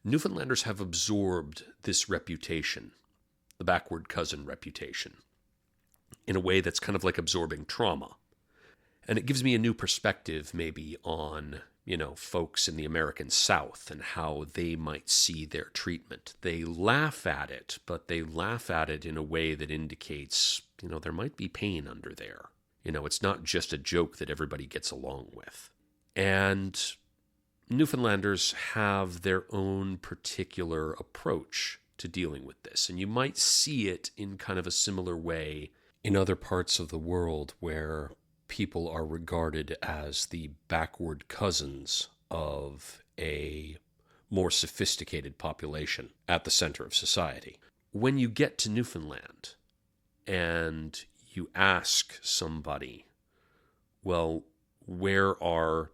Newfoundlanders have absorbed this reputation, the backward cousin reputation, in a way that's kind of like absorbing trauma. And it gives me a new perspective maybe on, folks in the American South and how they might see their treatment. They laugh at it, but they laugh at it in a way that indicates, there might be pain under there. It's not just a joke that everybody gets along with. And Newfoundlanders have their own particular approach to dealing with this. And you might see it in kind of a similar way in other parts of the world where people are regarded as the backward cousins of a more sophisticated population at the center of society. When you get to Newfoundland and you ask somebody, well, where are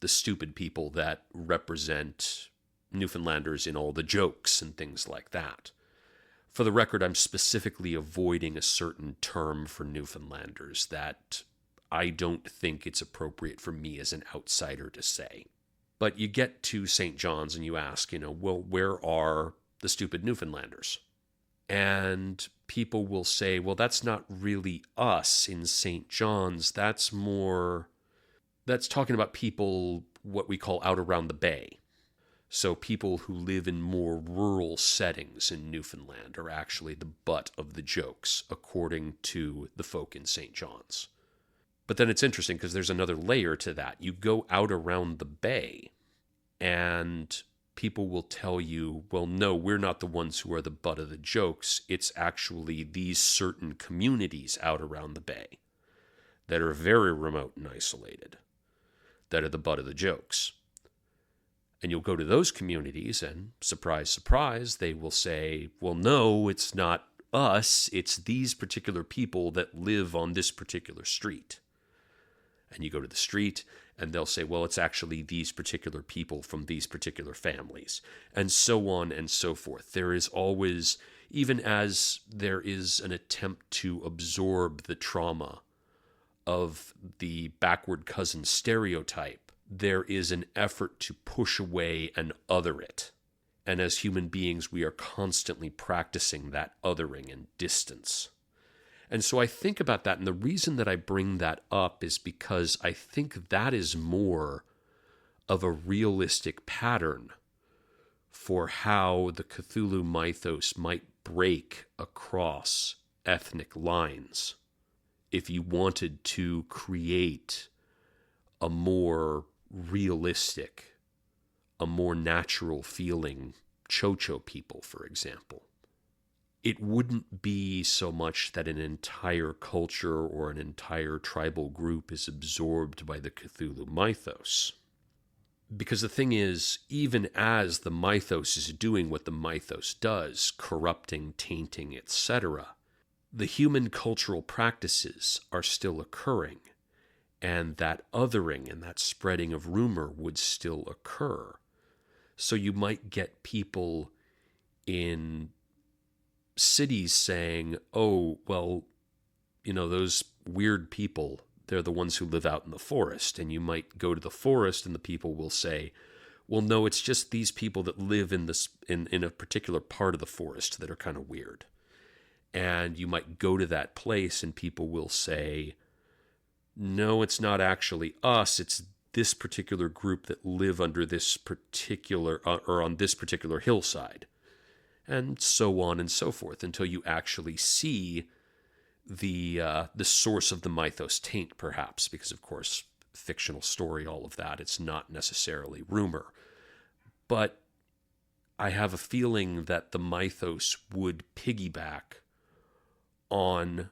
the stupid people that represent Newfoundlanders in all the jokes and things like that? For the record, I'm specifically avoiding a certain term for Newfoundlanders that I don't think it's appropriate for me as an outsider to say. But you get to St. John's and you ask, well, where are the stupid Newfoundlanders? And people will say, well, that's not really us in St. John's. That's talking about people, what we call out around the bay. So people who live in more rural settings in Newfoundland are actually the butt of the jokes, according to the folk in St. John's. But then it's interesting because there's another layer to that. You go out around the bay and people will tell you, well, no, we're not the ones who are the butt of the jokes. It's actually these certain communities out around the bay that are very remote and isolated that are the butt of the jokes. And you'll go to those communities and, surprise, surprise, they will say, well, no, it's not us. It's these particular people that live on this particular street. And you go to the street and they'll say, well, it's actually these particular people from these particular families, and so on and so forth. There is always, even as there is an attempt to absorb the trauma of the backward cousin stereotype, there is an effort to push away and other it. And as human beings, we are constantly practicing that othering and distance. And so I think about that, and the reason that I bring that up is because I think that is more of a realistic pattern for how the Cthulhu Mythos might break across ethnic lines if you wanted to create a more realistic, a more natural feeling Tcho-Tcho people, for example. it wouldn't be so much that an entire culture or an entire tribal group is absorbed by the Cthulhu Mythos. Because the thing is, even as the Mythos is doing what the Mythos does, corrupting, tainting, etc., the human cultural practices are still occurring, and that othering and that spreading of rumor would still occur. So you might get people in cities saying, oh, well, those weird people, they're the ones who live out in the forest. And you might go to the forest and the people will say, well, no, it's just these people that live in a particular part of the forest that are kind of weird. And you might go to that place and people will say, no, it's not actually us. It's this particular group that live under this particular, or on this particular hillside. And so on and so forth, until you actually see the source of the mythos taint, perhaps, because, of course, fictional story, all of that, it's not necessarily rumor. But I have a feeling that the mythos would piggyback on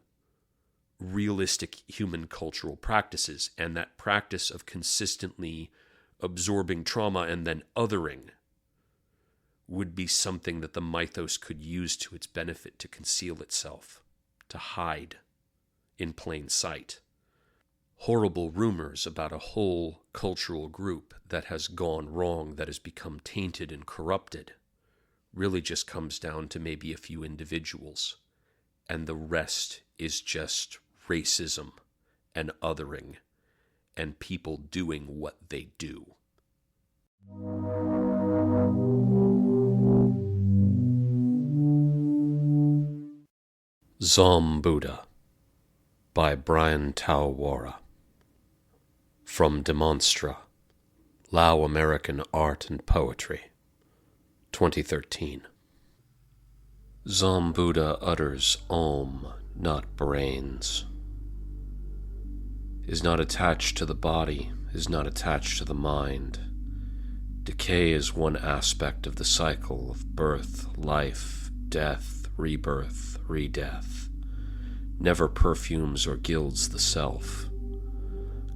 realistic human cultural practices, and that practice of consistently absorbing trauma and then othering would be something that the mythos could use to its benefit to conceal itself, to hide in plain sight. Horrible rumors about a whole cultural group that has gone wrong, that has become tainted and corrupted, really just comes down to maybe a few individuals, and the rest is just racism and othering and people doing what they do. Buddha by Bryan Thao Worra. From Demonstra, Lao American Art and Poetry, 2013. Buddha utters Om, not brains. Is not attached to the body, is not attached to the mind. Decay is one aspect of the cycle of birth, life, death, rebirth, redeath. Never perfumes or gilds the self.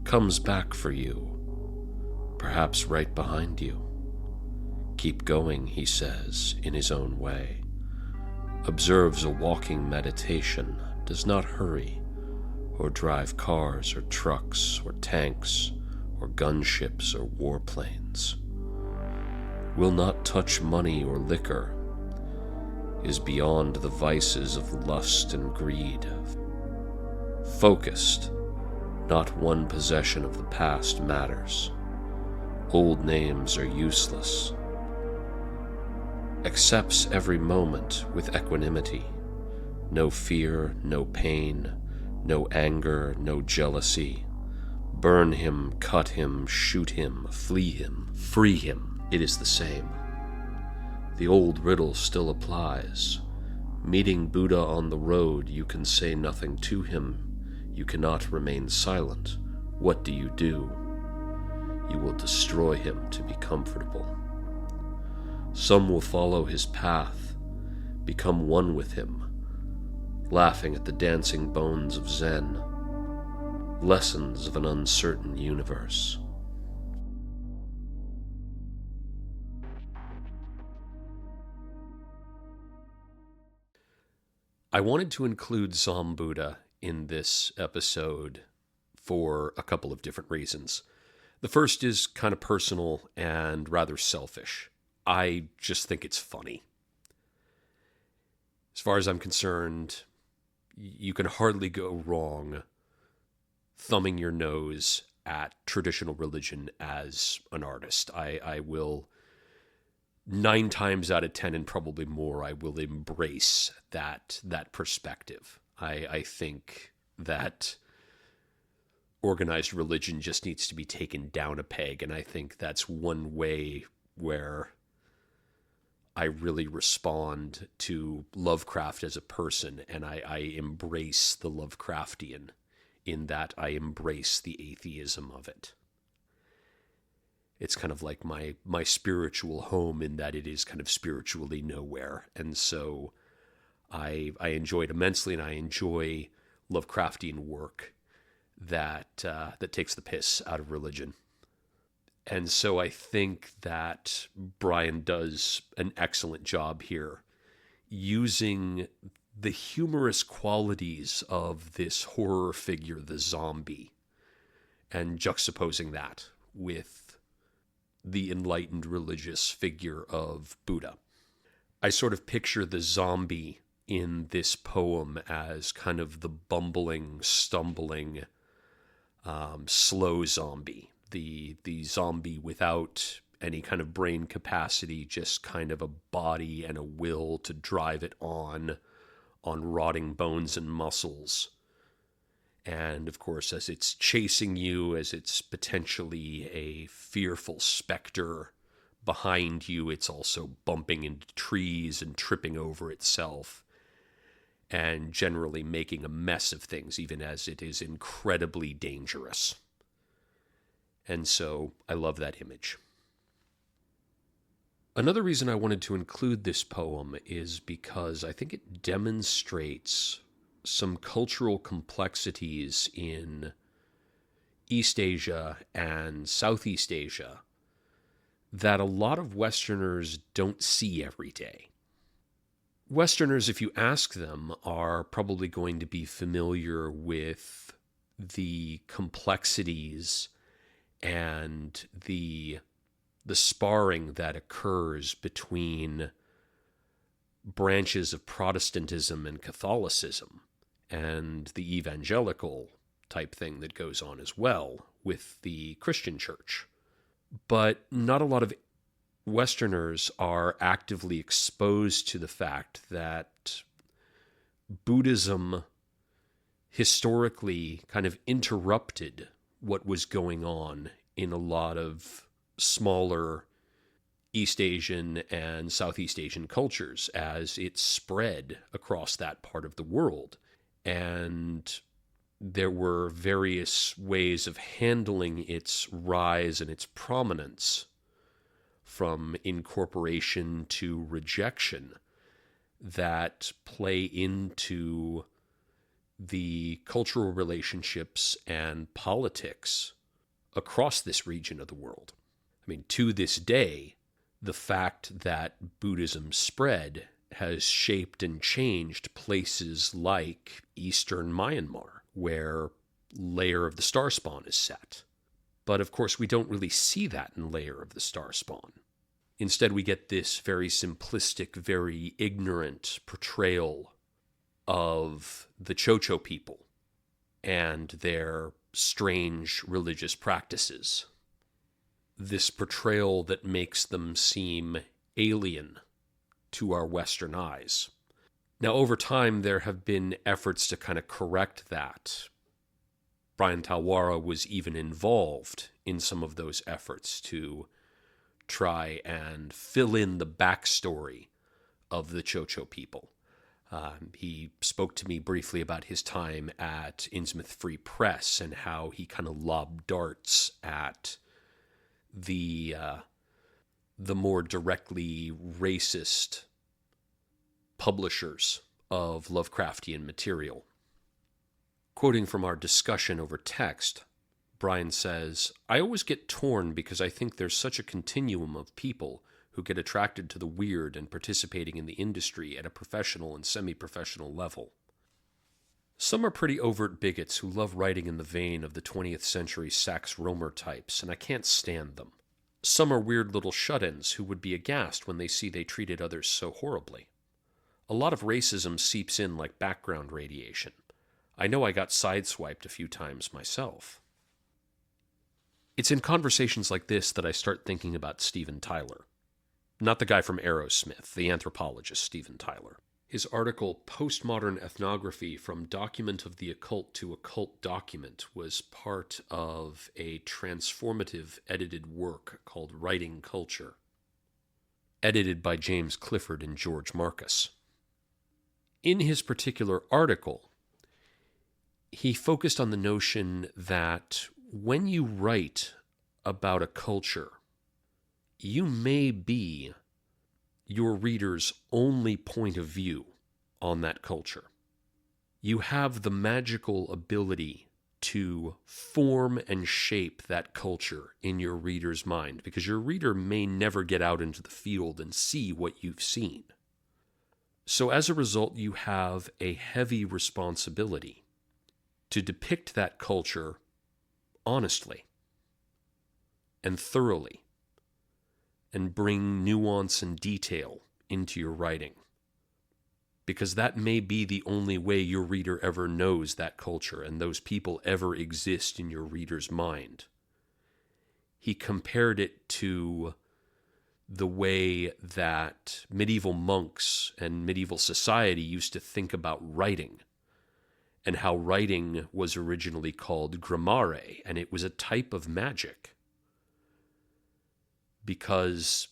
Comes back for you, perhaps right behind you. Keep going, he says, in his own way. Observes a walking meditation, does not hurry, or drive cars or trucks or tanks or gunships or warplanes. Will not touch money or liquor, is beyond the vices of lust and greed. Focused, not one possession of the past matters. Old names are useless. Accepts every moment with equanimity. No fear, no pain, no anger, no jealousy. Burn him, cut him, shoot him, flee him, free him. It is the same. The old riddle still applies. Meeting Buddha on the road, you can say nothing to him. You cannot remain silent. What do? You will destroy him to be comfortable. Some will follow his path, become one with him, laughing at the dancing bones of Zen, lessons of an uncertain universe. I wanted to include Buddha in this episode for a couple of different reasons. The first is kind of personal and rather selfish. I just think it's funny. As far as I'm concerned, you can hardly go wrong thumbing your nose at traditional religion as an artist. I will 9 times out of 10 and probably more, I will embrace that perspective. I think that organized religion just needs to be taken down a peg, and I think that's one way where I really respond to Lovecraft as a person, and I embrace the Lovecraftian in that I embrace the atheism of it. It's kind of like my spiritual home in that it is kind of spiritually nowhere. And so I enjoy it immensely, and I enjoy Lovecraftian work that takes the piss out of religion. And so I think that Bryan does an excellent job here, using the humorous qualities of this horror figure, the zombie, and juxtaposing that with the enlightened religious figure of Buddha. I sort of picture the zombie in this poem as kind of the bumbling, stumbling, slow zombie. The zombie without any kind of brain capacity, just kind of a body and a will to drive it on rotting bones and muscles. And of course, as it's chasing you, as it's potentially a fearful specter behind you, it's also bumping into trees and tripping over itself, and generally making a mess of things, even as it is incredibly dangerous. And so I love that image. Another reason I wanted to include this poem is because I think it demonstrates some cultural complexities in East Asia and Southeast Asia that a lot of Westerners don't see every day. Westerners, if you ask them, are probably going to be familiar with the complexities and the sparring that occurs between branches of Protestantism and Catholicism, and the evangelical type thing that goes on as well with the Christian church. But not a lot of Westerners are actively exposed to the fact that Buddhism historically kind of interrupted what was going on in a lot of smaller East Asian and Southeast Asian cultures as it spread across that part of the world. And there were various ways of handling its rise and its prominence, from incorporation to rejection, that play into the cultural relationships and politics across this region of the world. I mean, to this day, the fact that Buddhism spread has shaped and changed places like eastern Myanmar, where Lair of the Starspawn is set. But of course, we don't really see that in Lair of the Starspawn. Instead, we get this very simplistic, very ignorant portrayal of the Tcho-Tcho people and their strange religious practices. This portrayal that makes them seem alien to our Western eyes. Now, over time, there have been efforts to kind of correct that. Bryan Thao Worra was even involved in some of those efforts to try and fill in the backstory of the Tcho-Tcho people. He spoke to me briefly about his time at Innsmouth Free Press and how he kind of lobbed darts at the more directly racist publishers of Lovecraftian material. Quoting from our discussion over text, Bryan says, "I always get torn because I think there's such a continuum of people who get attracted to the weird and participating in the industry at a professional and semi-professional level. Some are pretty overt bigots who love writing in the vein of the 20th century Sax Rohmer types, and I can't stand them. Some are weird little shut-ins who would be aghast when they see they treated others so horribly. A lot of racism seeps in like background radiation. I know I got sideswiped a few times myself." It's in conversations like this that I start thinking about Steven Tyler. Not the guy from Aerosmith, the anthropologist Steven Tyler. His article, Postmodern Ethnography from Document of the Occult to Occult Document, was part of a transformative edited work called Writing Culture, edited by James Clifford and George Marcus. In his particular article, he focused on the notion that when you write about a culture, you may be your reader's only point of view on that culture. You have the magical ability to form and shape that culture in your reader's mind, because your reader may never get out into the field and see what you've seen. So as a result, you have a heavy responsibility to depict that culture honestly and thoroughly, and bring nuance and detail into your writing. Because that may be the only way your reader ever knows that culture and those people ever exist in your reader's mind. He compared it to the way that medieval monks and medieval society used to think about writing, and how writing was originally called grammare, and it was a type of magic. Because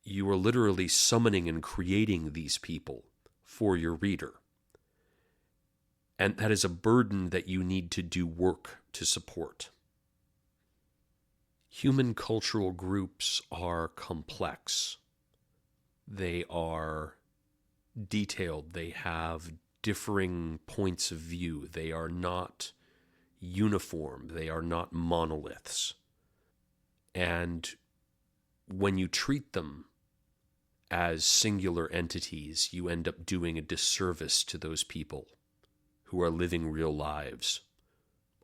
you are literally summoning and creating these people for your reader. And that is a burden that you need to do work to support. Human cultural groups are complex. They are detailed. They have differing points of view. They are not uniform. They are not monoliths. And when you treat them as singular entities, you end up doing a disservice to those people who are living real lives,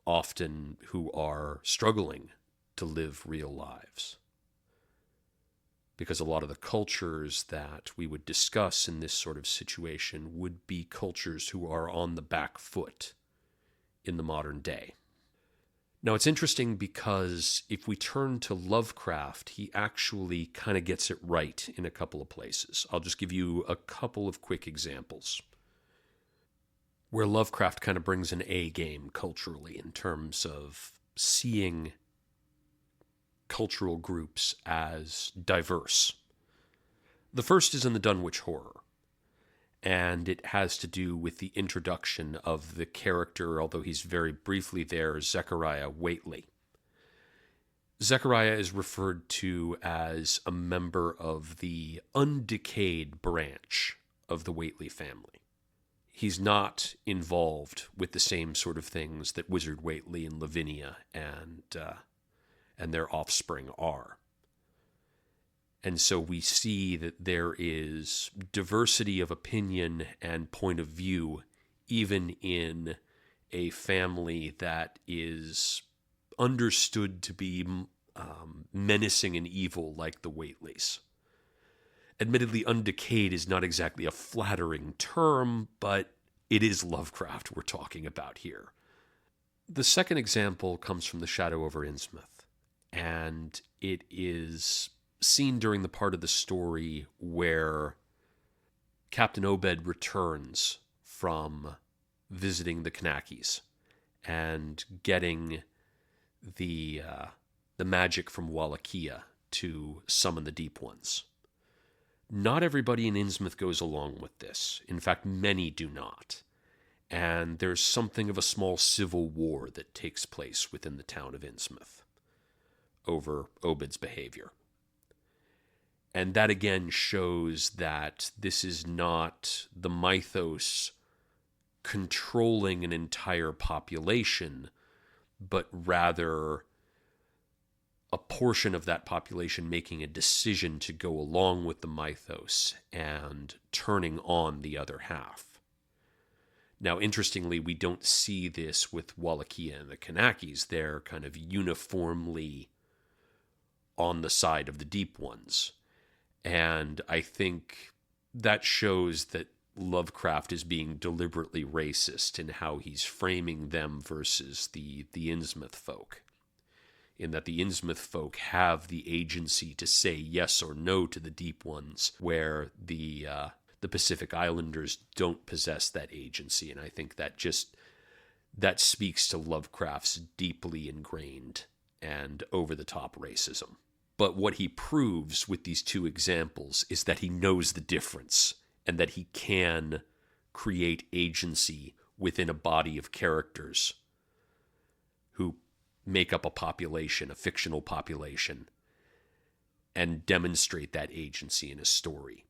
often who are struggling to live real lives. Because a lot of the cultures that we would discuss in this sort of situation would be cultures who are on the back foot in the modern day. Now, it's interesting because if we turn to Lovecraft, he actually kind of gets it right in a couple of places. I'll just give you a couple of quick examples where Lovecraft kind of brings an A game culturally in terms of seeing cultural groups as diverse. The first is in the Dunwich Horror, and it has to do with the introduction of the character, although he's very briefly there, Zechariah Whately. Zechariah is referred to as a member of the undecayed branch of the Whately family. He's not involved with the same sort of things that Wizard Whately and Lavinia and their offspring are. And so we see that there is diversity of opinion and point of view, even in a family that is understood to be menacing and evil like the Whateleys. Admittedly, undecayed is not exactly a flattering term, but it is Lovecraft we're talking about here. The second example comes from The Shadow over Innsmouth, and it is seen during the part of the story where Captain Obed returns from visiting the Knackis and getting the magic from Wallachia to summon the Deep Ones. Not everybody in Innsmouth goes along with this. In fact, many do not. And there's something of a small civil war that takes place within the town of Innsmouth over Obed's behavior. And that again shows that this is not the mythos controlling an entire population, but rather a portion of that population making a decision to go along with the mythos and turning on the other half. Now, interestingly, we don't see this with Wallachia and the Knackis. They're kind of uniformly on the side of the Deep Ones. And I think that shows that Lovecraft is being deliberately racist in how he's framing them versus the Innsmouth folk. In that the Innsmouth folk have the agency to say yes or no to the Deep Ones, where the Pacific Islanders don't possess that agency. And I think that speaks to Lovecraft's deeply ingrained and over-the-top racism. But what he proves with these two examples is that he knows the difference and that he can create agency within a body of characters who make up a population, a fictional population, and demonstrate that agency in a story.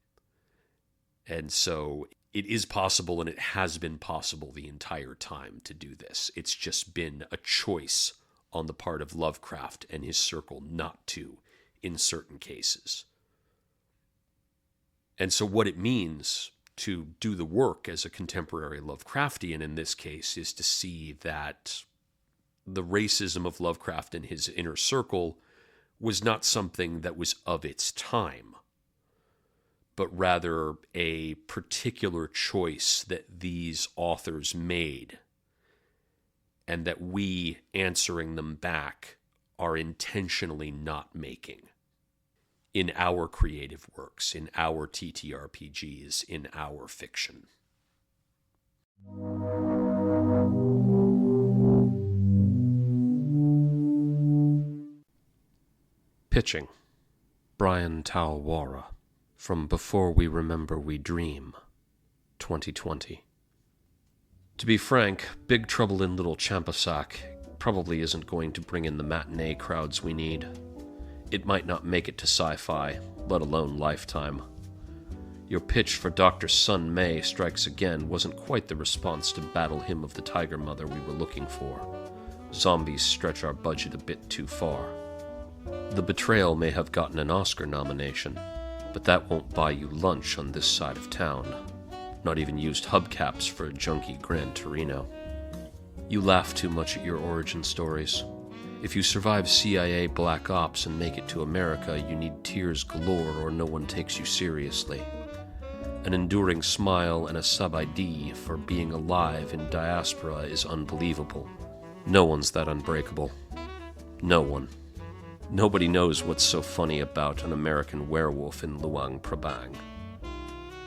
And so it is possible, and it has been possible the entire time to do this. It's just been a choice on the part of Lovecraft and his circle not to in certain cases. And so what it means to do the work as a contemporary Lovecraftian in this case is to see that the racism of Lovecraft and his inner circle was not something that was of its time, but rather a particular choice that these authors made, and that we, answering them back, are intentionally not making in our creative works, in our TTRPGs, in our fiction. Pitching. Bryan Thao Worra, from Before We Remember We Dream, 2020. To be frank, Big Trouble in Little Champasak probably isn't going to bring in the matinee crowds we need. It might not make it to sci-fi, let alone Lifetime. Your pitch for Dr. Sun May Strikes Again wasn't quite the response to Battle Hymn of the Tiger Mother we were looking for. Zombies stretch our budget a bit too far. The Betrayal may have gotten an Oscar nomination, but that won't buy you lunch on this side of town. Not even used hubcaps for a junky Gran Torino. You laugh too much at your origin stories. If you survive CIA Black Ops and make it to America, you need tears galore or no one takes you seriously. An enduring smile and a sub-ID for being alive in diaspora is unbelievable. No one's that unbreakable. No one. Nobody knows what's so funny about an American werewolf in Luang Prabang.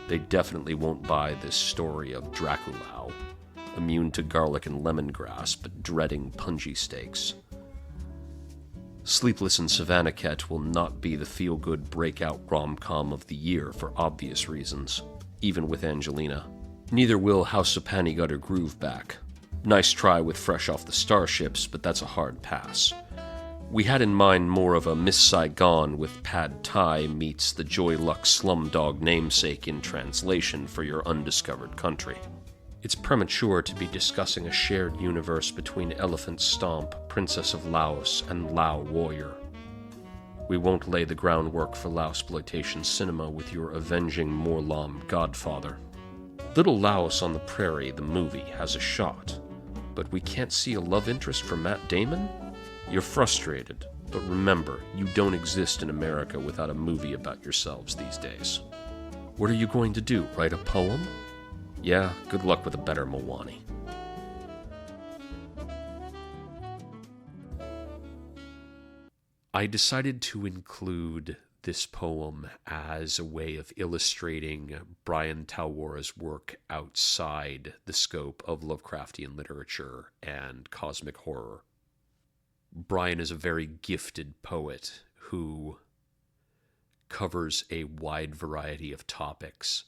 They definitely won't buy this story of Draculao, immune to garlic and lemongrass but dreading punji steaks. Sleepless in Savannah-Ket will not be the feel-good breakout rom-com of the year for obvious reasons, even with Angelina. Neither will House of Pannygutter Grooveback. Nice try with Fresh Off the Starships, but that's a hard pass. We had in mind more of a Miss Saigon with Pad Thai meets the Joy Luck Slumdog namesake in translation for your undiscovered country. It's premature to be discussing a shared universe between Elephant Stomp, Princess of Laos, and Lao Warrior. We won't lay the groundwork for Laosploitation cinema with your avenging Morlam godfather. Little Laos on the Prairie, the movie, has a shot, but we can't see a love interest for Matt Damon? You're frustrated, but remember, you don't exist in America without a movie about yourselves these days. What are you going to do, write a poem? Yeah, good luck with a better Mawani. I decided to include this poem as a way of illustrating Bryan Thao Worra's work outside the scope of Lovecraftian literature and cosmic horror. Bryan is a very gifted poet who covers a wide variety of topics,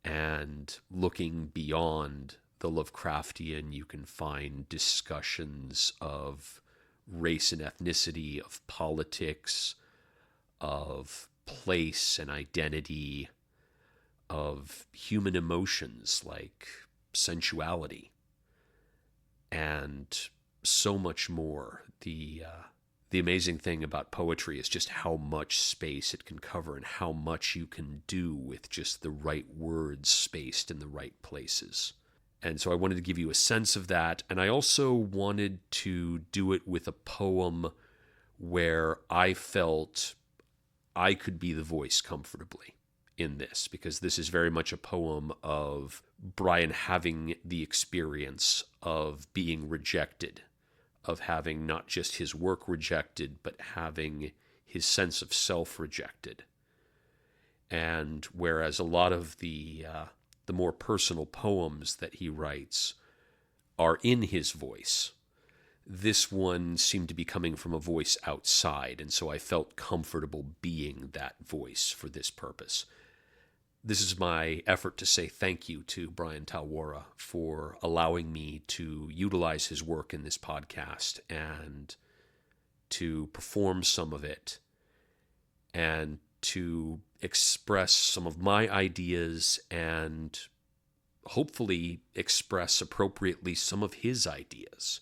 and looking beyond the Lovecraftian, you can find discussions of race and ethnicity, of politics, of place and identity, of human emotions like sensuality, and so much more. The amazing thing about poetry is just how much space it can cover and how much you can do with just the right words spaced in the right places. And so I wanted to give you a sense of that. And I also wanted to do it with a poem where I felt I could be the voice comfortably in this, because this is very much a poem of Bryan having the experience of being rejected, of having not just his work rejected, but having his sense of self rejected. And whereas a lot of the more personal poems that he writes are in his voice, this one seemed to be coming from a voice outside, and so I felt comfortable being that voice for this purpose. This is my effort to say thank you to Bryan Thao Worra for allowing me to utilize his work in this podcast and to perform some of it and to express some of my ideas and hopefully express appropriately some of his ideas.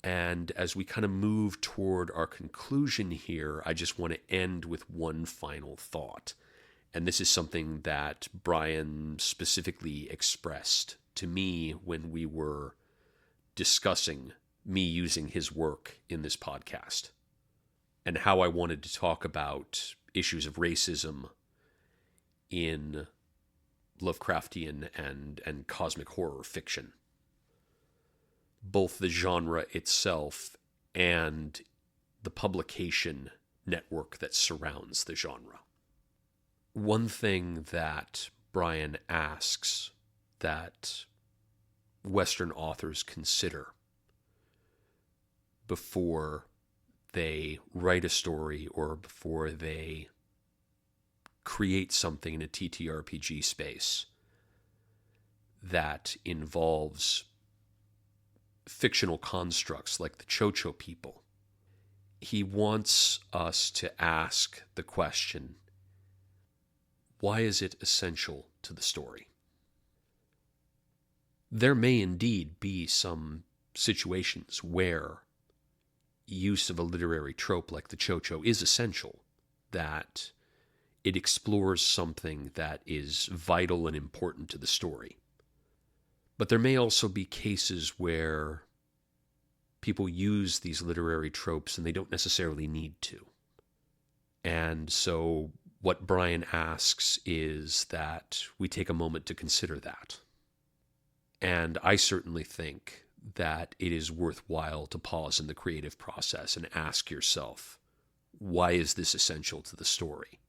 And as we kind of move toward our conclusion here, I just want to end with one final thought. And this is something that Bryan specifically expressed to me when we were discussing me using his work in this podcast, and how I wanted to talk about issues of racism in Lovecraftian and cosmic horror fiction, both the genre itself and the publication network that surrounds the genre. One thing that Bryan asks that Western authors consider before they write a story or before they create something in a TTRPG space that involves fictional constructs like the Tcho-Tcho people. He wants us to ask the question, why is it essential to the story? There may indeed be some situations where use of a literary trope like the Tcho-Tcho is essential, that it explores something that is vital and important to the story. But there may also be cases where people use these literary tropes and they don't necessarily need to. And so what Bryan asks is that we take a moment to consider that. And I certainly think that it is worthwhile to pause in the creative process and ask yourself, why is this essential to the story?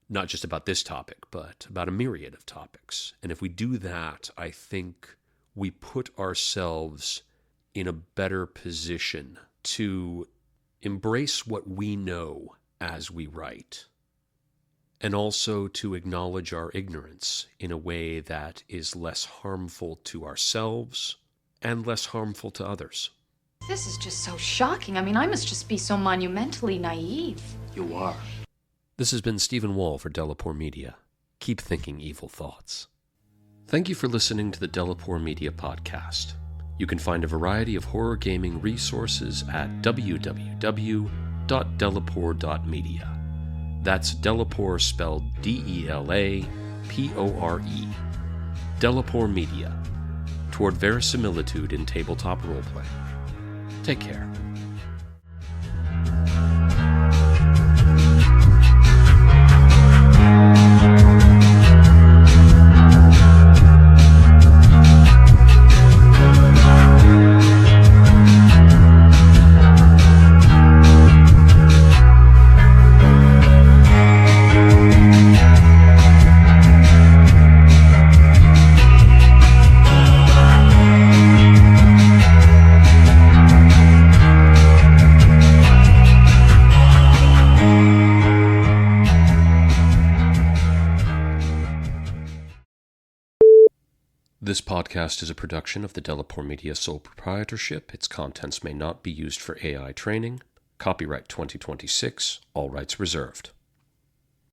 Not just about this topic, but about a myriad of topics. And if we do that, I think we put ourselves in a better position to embrace what we know as we write, and also to acknowledge our ignorance in a way that is less harmful to ourselves and less harmful to others. This is just so shocking. I mean, I must just be so monumentally naive. You are. This has been Stephen Wall for Delapore Media. Keep thinking evil thoughts. Thank you for listening to the Delapore Media podcast. You can find a variety of horror gaming resources at www.delapore.media. That's Delapore spelled Delapore. Delapore Media, toward verisimilitude in tabletop roleplay. Take care. This podcast is a production of the Delapore Media sole proprietorship. Its contents may not be used for AI training. Copyright 2026, all rights reserved.